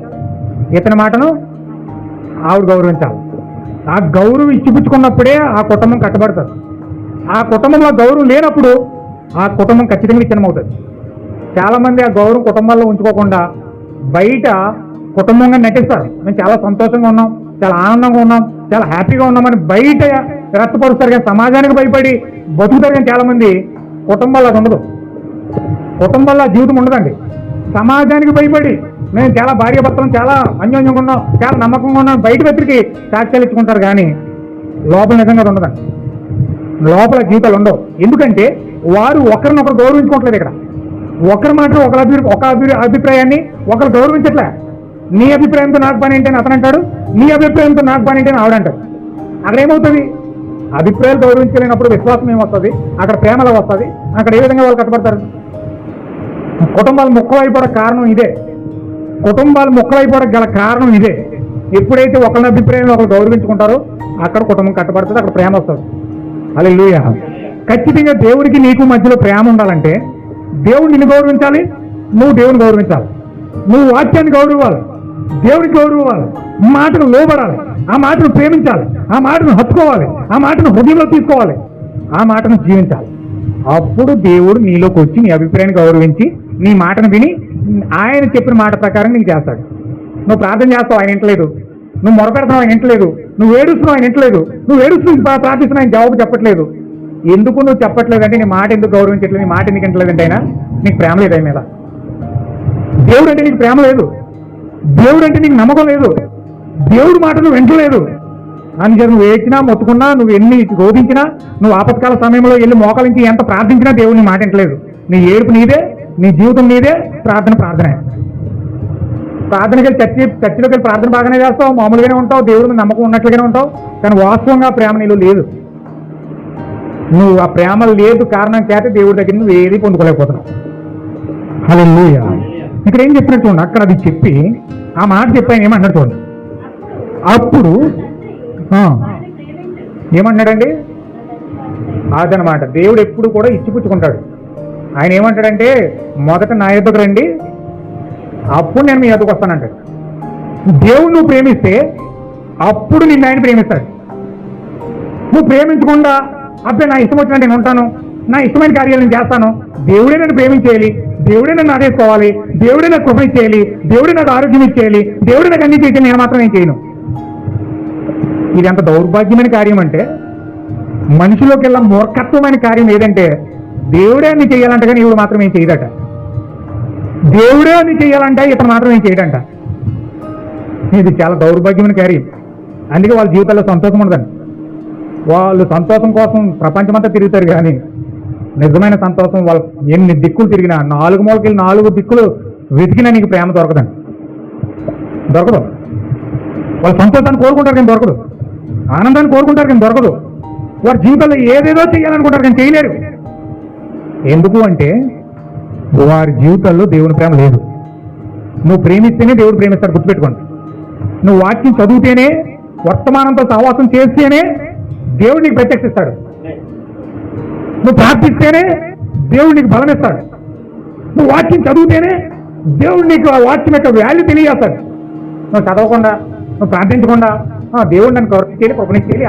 ఇతని మాటను ఆవిడ గౌరవించాలి. ఆ గౌరవం ఇచ్చిపుచ్చుకున్నప్పుడే ఆ కుటుంబం కట్టబడుతుంది. ఆ కుటుంబంలో గౌరవం లేనప్పుడు ఆ కుటుంబం ఖచ్చితంగా విచ్ఛిన్నం అవుతుంది. చాలామంది ఆ గౌరవం కుటుంబాల్లో ఉంచుకోకుండా బయట కుటుంబంగా నటిస్తారు. మేము చాలా సంతోషంగా ఉన్నాం, చాలా ఆనందంగా ఉన్నాం, చాలా హ్యాపీగా ఉన్నామని బయట వ్యక్తపరుస్తారు. కానీ సమాజానికి భయపడి బతుకుతారు. కానీ చాలామంది కుటుంబాల్లో అది ఉండదు. కుటుంబాల్లో జీవితం ఉండదండి. సమాజానికి భయపడి మేము చాలా భార్యాభర్తలం, చాలా అన్యోన్యంగా ఉన్నాం, చాలా నమ్మకంగా ఉన్నాం, బయట వ్యక్తికి సాక్ష్యాలు ఇచ్చుకుంటారు. కానీ లోపల నిజంగా అది ఉండదండి. లోపల జీవితాలు ఉండవు. ఎందుకంటే వారు ఒకరినొకరు గౌరవించుకోవట్లేదు. ఇక్కడ ఒకరి మాట ఒక అభిప్రాయాన్ని ఒకరు గౌరవించట్లే. నీ అభిప్రాయంతో నాకు పని ఏంటని అతను అంటాడు, నీ అభిప్రాయంతో నాకు పని ఏంటని ఆవిడంటాడు. అక్కడ ఏమవుతుంది? అభిప్రాయాలు గౌరవించలేనప్పుడు విశ్వాసం ఏమొస్తుంది, అక్కడ ప్రేమలో వస్తుంది. అక్కడ ఏ విధంగా వాళ్ళు కట్టబడతారు? కుటుంబాలు ముక్కలైపోవడం కారణం ఇదే. కుటుంబాలు ముక్కలైపోవడం గల కారణం ఇదే. ఎప్పుడైతే ఒకరి అభిప్రాయంలో ఒకరు గౌరవించుకుంటారో అక్కడ కుటుంబం కట్టబడుతుంది, అక్కడ ప్రేమ వస్తుంది. హల్లెలూయా. ఖచ్చితంగా దేవుడికి నీకు మధ్యలో ప్రేమ ఉండాలంటే దేవుడు నిన్ను గౌరవించాలి, నువ్వు దేవుని గౌరవించాలి. నువ్వు వాక్యాన్ని గౌరవివ్వాలి, దేవుడికి గౌరవివ్వాలి, మాటను లోబడాలి, ఆ మాటను ప్రేమించాలి, ఆ మాటను హత్తుకోవాలి, ఆ మాటను హృదయంలో తీసుకోవాలి, ఆ మాటను జీవించాలి. అప్పుడు దేవుడు నీలోకి వచ్చి నీ అభిప్రాయాన్ని గౌరవించి నీ మాటను విని ఆయన చెప్పిన మాట ప్రకారం నీకు చేస్తాడు. నువ్వు ప్రార్థన చేస్తావు, ఆయన ఇంటలేదు. నువ్వు మొరపెడుతున్నావు, ఆయన ఇంటలేదు. నువ్వు ఏడుస్తున్నావు, ఆయన ఇంటలేదు. నువ్వు ఏడుస్తూ ప్రార్థిస్తున్నావు, ఆయన జవాబు చెప్పట్లేదు. ఎందుకు నువ్వు చెప్పట్లేదు అంటే నీ మాట ఎందుకు గౌరవించట్లేదు, నీ మాట ఎందుకు ఇంటలేదంటే అయినా నీకు ప్రేమ లేదు ఆయన మీద. దేవుడు అంటే నీకు ప్రేమ లేదు, దేవుడు అంటే నీకు నమ్మకం లేదు, దేవుడు మాట నువ్వు వింటలేదు. అందుచేత నువ్వు ఏడ్చినా మొత్తుకున్నా, నువ్వు ఎన్ని రోధించినా, నువ్వు ఆపత్కాల సమయంలో వెళ్ళి మోకలించి ఎంత ప్రార్థించినా దేవుడు నీ మాట వింటలేదు. నీ ఏడుపు నీదే, నీ జీవితం నీదే, ప్రార్థనే. ప్రార్థనకి వెళ్ళి చర్చిలోకి వెళ్ళి ప్రార్థన బాగానే చేస్తావు, మామూలుగానే ఉంటావు, దేవుడు మీద నమ్మకం ఉన్నట్లుగానే ఉంటావు. కానీ వాస్తవంగా ప్రేమ నీలో లేదు. నువ్వు ఆ ప్రేమ లేదు కారణం చేత దేవుడి దగ్గర నువ్వు ఏది పొందుకోలేకపోతున్నావు. హల్లెలూయా. ఇక్కడ ఏం చెప్పినట్టు చూడండి, అక్కడ అది చెప్పి ఆ మాట చెప్పి ఆయన ఏమంటాడు చూడండి. అప్పుడు ఏమంటున్నాడండి? అదనమాట. దేవుడు ఎప్పుడు కూడా ఇచ్చిపుచ్చుకుంటాడు. ఆయన ఏమంటాడంటే మొదట నా ఎదుకు రండి, అప్పుడు నేను మీ ఎదుకు వస్తానంటాడు. దేవుడు నువ్వు ప్రేమిస్తే అప్పుడు నిన్ను ఆయన ప్రేమిస్తాడు. నువ్వు ప్రేమించకుండా అబ్బాయి నా ఇష్టం వచ్చినట్టు నేను ఉంటాను, నా ఇష్టమైన కార్యాలు నేను చేస్తాను, దేవుడే నన్ను ప్రేమించేయాలి, దేవుడే నన్ను ఆదేశించుకోవాలి, దేవుడే నాకు కృప ఇచ్చేయాలి, దేవుడే నాకు ఆరోగ్యం ఇచ్చేయాలి, దేవుడే నాకు అన్ని చేయాలి, నేను మాత్రం ఏం చేయను. ఇది ఎంత దౌర్భాగ్యమైన కార్యం అంటే, మనిషిలోకి వెళ్ళిన మూర్ఖత్వమైన కార్యం ఏదంటే దేవుడే అన్ని చేయాలంట కానీ ఇవి మాత్రం ఏం చేయదట. దేవుడే అన్ని చేయాలంటే ఇతను మాత్రం ఏం చేయడంట. ఇది చాలా దౌర్భాగ్యమైన కార్యం. అందుకే వాళ్ళ జీవితాల్లో సంతోషం ఉండదండి. వాళ్ళు సంతోషం కోసం ప్రపంచమంతా తిరుగుతారు కానీ నిజమైన సంతోషం వాళ్ళు ఎన్ని దిక్కులు తిరిగినా, 4 మూలకి 4 దిక్కులు వెతికినా నీకు ప్రేమ దొరకదు. వాళ్ళు సంతోషాన్ని కోరుకుంటారు కానీ దొరకదు, ఆనందాన్ని కోరుకుంటారు కానీ దొరకదు. వారి జీవితంలో ఏదేదో చేయాలనుకుంటారు కానీ చేయలేరు. ఎందుకు అంటే వారి జీవితాల్లో దేవుని ప్రేమ లేదు. నువ్వు ప్రేమిస్తేనే దేవుడు ప్రేమిస్తాడు, గుర్తుపెట్టుకోండి. నువ్వు వాక్యం చదివితేనే, వర్తమానంతో సహవాసం చేస్తేనే దేవుడు నీకు ప్రత్యక్షిస్తాడు. నువ్వు ప్రార్థిస్తేనే దేవుడు నీకు బలం ఇస్తాడు. నువ్వు వాక్యం చదివితేనే దేవుడు నీకు ఆ వాక్యం యొక్క వాల్యూ తెలియజేస్తాడు. నువ్వు చదవకుండా, నువ్వు ప్రార్థించకుండా దేవుడు నన్ను కృపనిచ్చేయాలి, కృపనిచ్చేయాలి,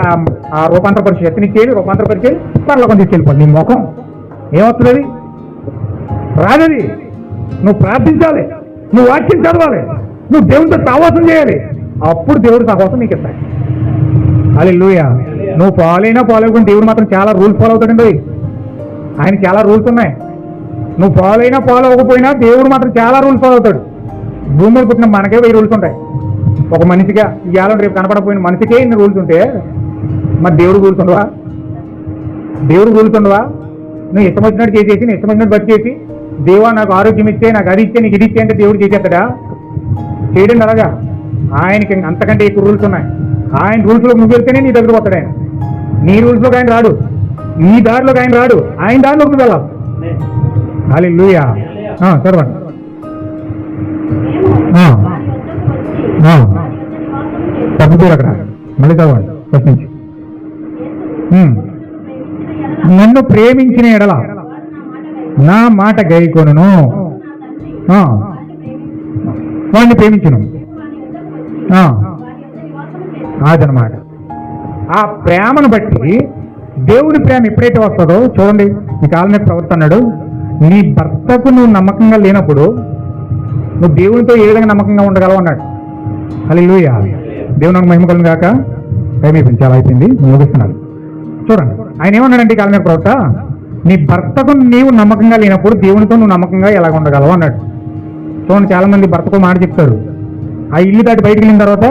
ఆ రూపాంతరపరిచి శక్తినిచ్చేయాలి, రూపాంతరపరిచేయాలి, పరలోకం తీసుకెళ్ళిపోయి నీ ముఖం ఏమవుతుంది? రాదది. నువ్వు ప్రార్థించాలి, నువ్వు వాక్యం చదవాలి, నువ్వు దేవునితో సహవాసం చేయాలి, అప్పుడు దేవుడు సహవాసం నీకు ఇస్తాడు. హల్లెలూయా. నువ్వు ఫాలో పోలేకుండా దేవుడు మాత్రం చాలా రూల్స్ ఫాలో అవుతాడండి. ఆయన చాలా రూల్స్ ఉన్నాయి. నువ్వు ఫాలో అవ్వకపోయినా దేవుడు మాత్రం చాలా రూల్స్ ఫాలో అవుతాడు. భూమి మీద పుట్టిన మనకే 1000 రూల్స్ ఉంటాయి. ఒక మనిషిగా ఇవాళ రేపు కనపడపోయిన మనిషికే ఇన్ని రూల్స్ ఉంటే మరి దేవుడు రూల్స్ ఉండవా? నువ్వు ఇష్టం వచ్చినట్టు చేసేసి, నీ ఇష్టం వచ్చినట్టు బతికేసి, దేవా నాకు ఆరోగ్యం ఇచ్చే, నాకు అది ఇచ్చే, నీకు ఇది ఇచ్చే అంటే దేవుడు చేసేస్తాడా? చేయడం అలాగా. ఆయనకి అంతకంటే ఎక్కువ రూల్స్ ఉన్నాయి. ఆయన రూల్స్లో నువ్వు వెళ్తేనే నీ దగ్గర వస్తాడు. ఆయన నీ రూల్స్లోకి ఆయన రాడు, నీ దారిలోకి ఆయన రాడు, ఆయన దారిలోకి నువ్వు వెళ్ళాలి. హల్లెలూయా. చదవండి. ఆగిపోయారు అక్కడ. మళ్ళీ చదవండి ఫస్ట్ నుంచి. నన్ను ప్రేమించిన ఎడల నా మాట గైకొనును, వాడిని ప్రేమించును. అదనమాట. ఆ ప్రేమను బట్టి దేవుని ప్రేమ ఎప్పుడైతే వస్తుందో చూడండి, ఈ కాలం మీద ప్రవర్తన్నాడు, నీ భర్తకు నువ్వు నమ్మకంగా లేనప్పుడు నువ్వు దేవునితో ఏ విధంగా నమ్మకంగా ఉండగలవు అన్నాడు. హల్లెలూయా. దేవునికి మహిమ కలుగును గాక. టైం అయిపోయింది, చాలా అయిపోయింది, ముగిస్తున్నాను. చూడండి ఆయన ఏమన్నాడంటే ఈ కాలం మీద ప్రవక్త, నీ భర్తకు నీవు నమ్మకంగా లేనప్పుడు దేవునితో నువ్వు నమ్మకంగా ఎలాగ ఉండగలవు అన్నాడు. చూడండి చాలా మంది భర్తకు మాట చెప్తారు, ఆ ఇల్లు దాటి బయటికి వెళ్ళిన తర్వాత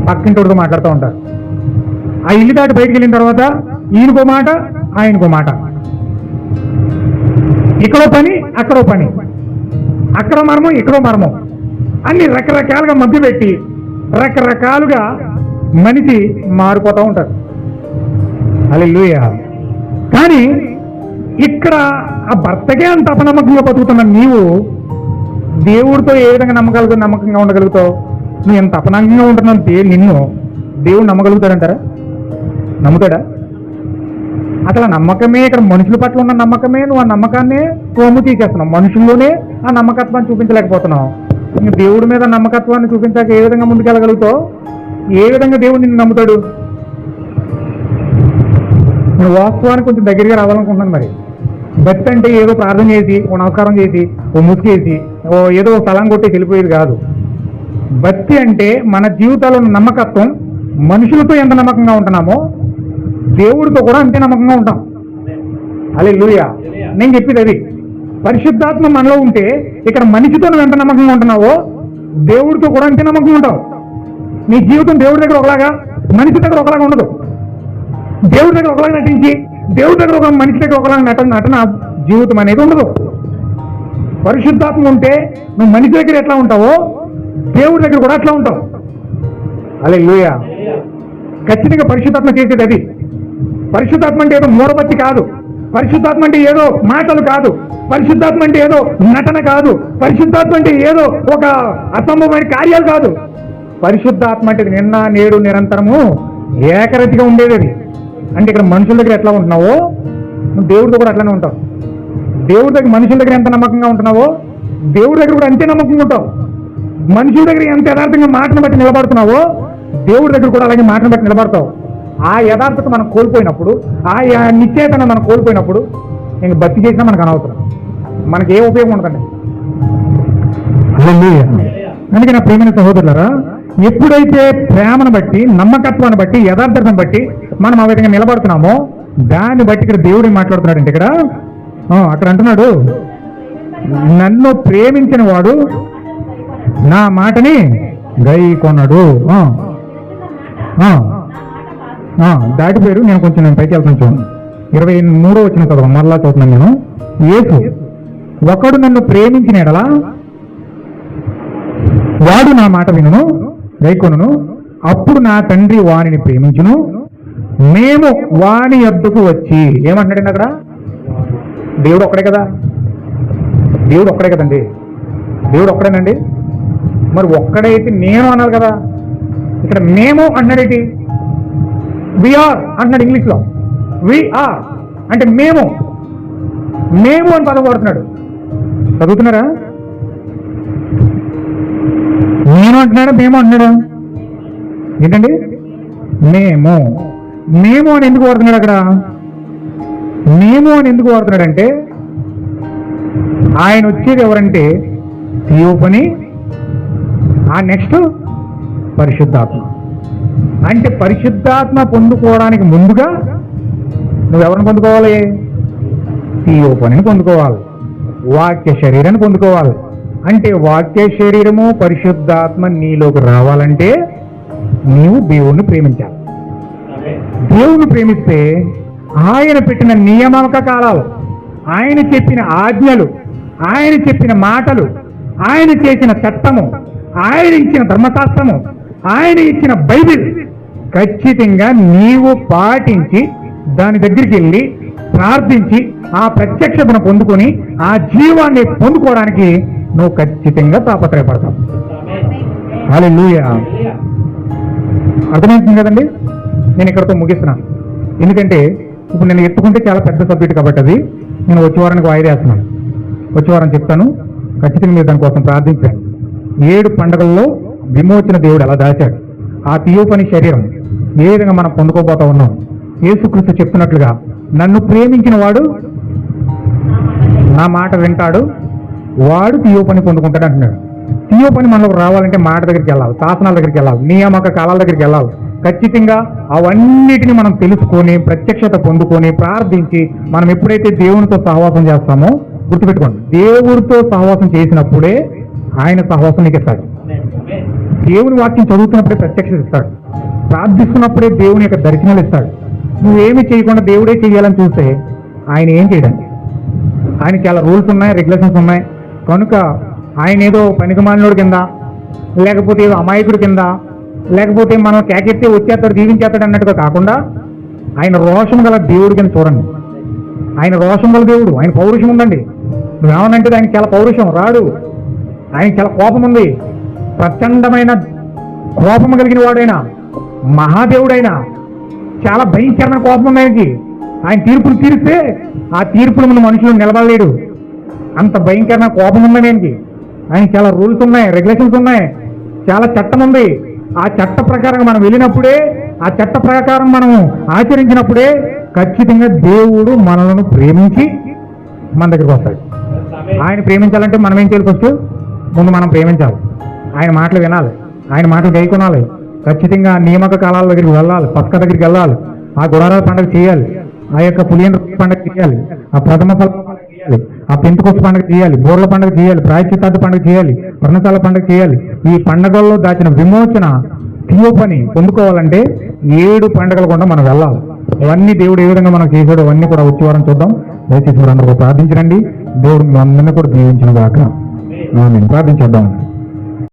పక్కింటితో మాట్లాడుతూ ఉంటారు. ఆ ఇల్లు దాటి బయటికి వెళ్ళిన తర్వాత ఈయనకో మాట ఆయనకో మాట, ఇక్కడో పని అక్కడో పని, అక్కడ మర్మం ఇక్కడో మర్మం, అన్ని రకరకాలుగా మధ్య పెట్టి రకరకాలుగా మనిషి మారిపోతూ ఉంటారు. హల్లెలూయా. కానీ ఇక్కడ ఆ భర్తకే అంత అపనమ్మకంగా బతుకుతున్న నీవు దేవుడితో ఏ విధంగా నమ్మకంగా ఉండగలుగుతావు? నువ్వు ఎంత అపనమ్మకంగా ఉంటున్నావు నిన్ను దేవుడు నమ్మగలుగుతాడంటారా? నమ్ముతాడా? అసలు నమ్మకమే, ఇక్కడ మనుషుల పట్ల ఉన్న నమ్మకమే, నువ్వు ఆ నమ్మకాన్ని కోము తీసేస్తున్నావు. మనుషుల్లోనే ఆ నమ్మకత్వాన్ని చూపించలేకపోతున్నావు. దేవుడి మీద నమ్మకత్వాన్ని చూపించాక ఏ విధంగా ముందుకెళ్ళగలుగుతావు? ఏ విధంగా దేవుడు నిన్ను నమ్ముతాడు? నేను వాస్తవానికి కొంచెం దగ్గరగా రావాలనుకుంటున్నాను. మరి భక్తి అంటే ఏదో ప్రార్థన చేసి ఓ నమస్కారం చేసి ఓ ముసుకేసి ఓ ఏదో స్థలం కొట్టి వెళ్ళిపోయేది కాదు. భక్తి అంటే మన జీవితాల్లో ఉన్న నమ్మకత్వం, మనుషులతో ఎంత నమ్మకంగా ఉంటున్నామో దేవుడితో కూడా అంతే నమ్మకంగా ఉంటాం. హల్లెలూయా. నేను చెప్పేది అది. పరిశుద్ధాత్మ మనలో ఉంటే ఇక్కడ మనిషితో నువ్వు ఎంత నమ్మకంగా ఉంటున్నావో దేవుడితో కూడా అంతే నమ్మకంగా ఉంటావు. నీ జీవితం దేవుడి దగ్గర ఒకలాగా, మనిషి దగ్గర ఒకలాగా ఉండదు. దేవుడి దగ్గర ఒకలాగా నటించి దేవుడి దగ్గర ఒక మనిషి దగ్గర ఒకలాగా నటన జీవితం అనేది ఉండదు. పరిశుద్ధాత్మ ఉంటే నువ్వు మనిషి దగ్గర ఎట్లా ఉంటావో దేవుడి దగ్గర కూడా అట్లా ఉంటావు. హల్లెలూయా. ఖచ్చితంగా పరిశుద్ధాత్మ చేసేది అది. పరిశుద్ధాత్మ అంటే ఏదో మూరబత్తి కాదు. పరిశుద్ధాత్మ అంటే ఏదో మాటలు కాదు. పరిశుద్ధాత్మ అంటే ఏదో నటన కాదు. పరిశుద్ధాత్మ అంటే ఏదో ఒక అసంభవమైన కార్యాలు కాదు. పరిశుద్ధాత్మ అంటే నిన్న నేడు నిరంతరము ఏకరతిగా ఉండేది అది. అంటే ఇక్కడ మనుషుల దగ్గర ఎట్లా ఉంటున్నావో నువ్వు దేవుడితో కూడా అట్లానే ఉంటావు. దేవుడి దగ్గర మనుషుల దగ్గర ఎంత నమ్మకంగా ఉంటున్నావో దేవుడి దగ్గర కూడా అంతే నమ్మకంగా ఉంటావు. మనుషుల దగ్గర ఎంత యథార్థంగా మాటను బట్టి నిలబడుతున్నావో దేవుడి దగ్గర కూడా అలాగే మాటను బట్టి నిలబడతావు. ఆ యథార్థత మనం కోల్పోయినప్పుడు, ఆ నిశ్చయతను మనం కోల్పోయినప్పుడు నేను భక్తి చేసినా మనకు అనవసరం, మనకి ఏ ఉపయోగం ఉండదండి. అందుకే నా ప్రియమైన సహోదరులారా, ఎప్పుడైతే ప్రేమను బట్టి, నమ్మకత్వాన్ని బట్టి, యథార్థతను బట్టి మనం ఆ విధంగా నిలబడుతున్నామో దాన్ని బట్టి ఇక్కడ దేవుడు మాట్లాడుతున్నాడంటే ఇక్కడ అక్కడ అంటున్నాడు, నన్ను ప్రేమించిన వాడు నా మాటని గైకొనడు. దాటిపోయారు. నేను పైకి వెళ్తాను. చూడండి 23వ వచనం చదవ, మరలా చదువుతున్నాను నేను. యేసు, ఒకడు నన్ను ప్రేమించిన ఎడల వాడు నా మాట వినును, గైకొనును, అప్పుడు నా తండ్రి వానిని ప్రేమించును, మేము వాని యొద్దకు వచ్చి. ఏమంటున్నాడండి అక్కడ? దేవుడు ఒక్కడే కదా, దేవుడు ఒక్కడే కదండి, దేవుడు ఒక్కడేనండి. మరి ఒక్కడైతే నేను అన్నారు కదా, ఇక్కడ మేము అన్నాడేంటి? వీఆర్ అంటున్నాడు ఇంగ్లీష్లో. వీఆర్ అంటే మేము, మేము అని పదం వాడుతున్నాడు. చదువుతున్నారా? నేను అంటున్నాడా మేము అంటున్నాడా? ఏంటండి? మేము. మేము అని ఎందుకు వాడుతున్నాడు అక్కడ? మేము అని ఎందుకు వాడుతున్నాడంటే ఆయన వచ్చేది ఎవరంటే థియోఫనీ, ఆ నెక్స్ట్ పరిశుద్ధాత్మ. అంటే పరిశుద్ధాత్మ పొందుకోవడానికి ముందుగా నువ్వెవరిని పొందుకోవాలి? థియోఫనీని పొందుకోవాలి, వాక్య శరీరాన్ని పొందుకోవాలి. అంటే వాక్య శరీరము పరిశుద్ధాత్మ నీలోకి రావాలంటే నీవు దేవుణ్ణి ప్రేమించాలి. దేవుణ్ణి ప్రేమిస్తే ఆయన పెట్టిన నియామక కాలాలు, ఆయన చెప్పిన ఆజ్ఞలు, ఆయన చెప్పిన మాటలు, ఆయన చేసిన చట్టము, ఆయన ఇచ్చిన ధర్మశాస్త్రము, ఆయన ఇచ్చిన బైబిల్ ఖచ్చితంగా నీవు పాటించి దాని దగ్గరికి వెళ్ళి ప్రార్థించి ఆ ప్రత్యక్షతను పొందుకొని ఆ జీవాన్ని పొందుకోవడానికి నువ్వు ఖచ్చితంగా తాపత్రయపడతావు. హల్లెలూయా. అర్థమవుతుంది కదండి? నేను ఇక్కడతో ముగిస్తున్నాను. ఎందుకంటే ఇప్పుడు నేను ఎత్తుకుంటే చాలా పెద్ద సబ్జెక్ట్ కాబట్టి అది నేను వచ్చే వారానికి వాయిదా వేస్తున్నాను. వచ్చే వారం చెప్తాను. ఖచ్చితంగా మీరు దానికోసం ప్రార్థించండి. 7 పండుగల్లో విమోచన దేవుడు ఎలా దాచాడు, ఆ తీయోపని శరీరం ఏ విధంగా మనం పొందుకోబోతా ఉన్నాం. యేసుక్రీస్తు చెప్తున్నట్లుగా నన్ను ప్రేమించిన వాడు నా మాట వింటాడు, వాడు తీయోపని పొందుకుంటాడు అంటున్నాడు. తీయోపని మనకు రావాలంటే మాట దగ్గరికి వెళ్ళాలి, శాసనాల దగ్గరికి వెళ్ళాలి, నియామక కాలాల దగ్గరికి వెళ్ళాలి. ఖచ్చితంగా అవన్నిటిని మనం తెలుసుకొని ప్రత్యక్షత పొందుకొని ప్రార్థించి మనం ఎప్పుడైతే దేవునితో సహవాసం చేస్తామో గుర్తుపెట్టుకోండి, దేవుడితో సహవాసం చేసినప్పుడే ఆయన సహవాసం నీకు ఇస్తాడు. దేవుని వాక్యం చదువుతున్నప్పుడే ప్రత్యక్షత ఇస్తాడు. ప్రార్థిస్తున్నప్పుడే దేవుని యొక్క దర్శనాలు ఇస్తాడు. నువ్వేమి చేయకుండా దేవుడే చేయాలని చూస్తే ఆయన ఏం చేయడానికి. ఆయన చాలా రూల్స్ ఉన్నాయి, రెగ్యులేషన్స్ ఉన్నాయి. కనుక ఆయన ఏదో పనికిమాలినోడు కింద, లేకపోతే ఏదో అమాయకుడి కింద, లేకపోతే మనం కేకెత్తే వచ్చేస్తాడు దీవించేస్తాడు అన్నట్టుగా కాకుండా ఆయన రోషం గల దేవుడి కింద చూడండి. ఆయన రోషం గల దేవుడు, ఆయన పౌరుషం ఉందండి. నువ్వేమనంటే ఆయనకి చాలా పౌరుషం రాడు, ఆయనకి చాలా కోపం ఉంది. ప్రచండమైన కోపం కలిగిన వాడైనా, మహాదేవుడైనా, చాలా భయంకరమైన కోపం ఉంది ఆయనకి. ఆయన తీర్పులు తీరిస్తే ఆ తీర్పులు మన మనుషులు నిలబడలేడు, అంత భయంకరమైన కోపం ఉంది ఆయనకి. ఆయన చాలా రూల్స్ ఉన్నాయి, రెగ్యులేషన్స్ ఉన్నాయి, చాలా చట్టం ఉంది. ఆ చట్ట ప్రకారం మనం వెళ్ళినప్పుడే, ఆ చట్ట ప్రకారం మనం ఆచరించినప్పుడే ఖచ్చితంగా దేవుడు మనలను ప్రేమించి మన దగ్గరికి వస్తాడు. ఆయన ప్రేమించాలంటే మనం ఏం చేయాలి? ఫస్ట్ ముందు మనం ప్రేమించాలి, ఆయన మాటలు వినాలి, ఆయన మాటలు గైకొనాలి. ఖచ్చితంగా నియామక కాలాల దగ్గరికి వెళ్ళాలి, పస్క దగ్గరికి వెళ్ళాలి, ఆ గుడారాల పండుగ చేయాలి, ఆ యొక్క పులియన్ పండుగ చేయాలి, ఆ ప్రథమ ఫల పండుగ చేయాలి, ఆ పెంతుకొస్తు పండుగ చేయాలి, బోర్ల పండుగ చేయాలి, ప్రాయశ్చిత్తార్థ పండుగ చేయాలి, పర్ణశాల పండుగ చేయాలి. ఈ పండుగల్లో దాచిన విమోచన తీయోపని పొందుకోవాలంటే 7 పండుగలు కూడా మనం వెళ్ళాలి. అవన్నీ దేవుడు ఏ విధంగా మనం చేశాడో అవన్నీ కూడా వచ్చే వారం చూద్దాం. దయచేసి మీరు అందరూ ప్రార్థించండి. దేవుడు మీ అందరినీ కూడా దీవించిన దాకా ప్రార్థించేద్దాం.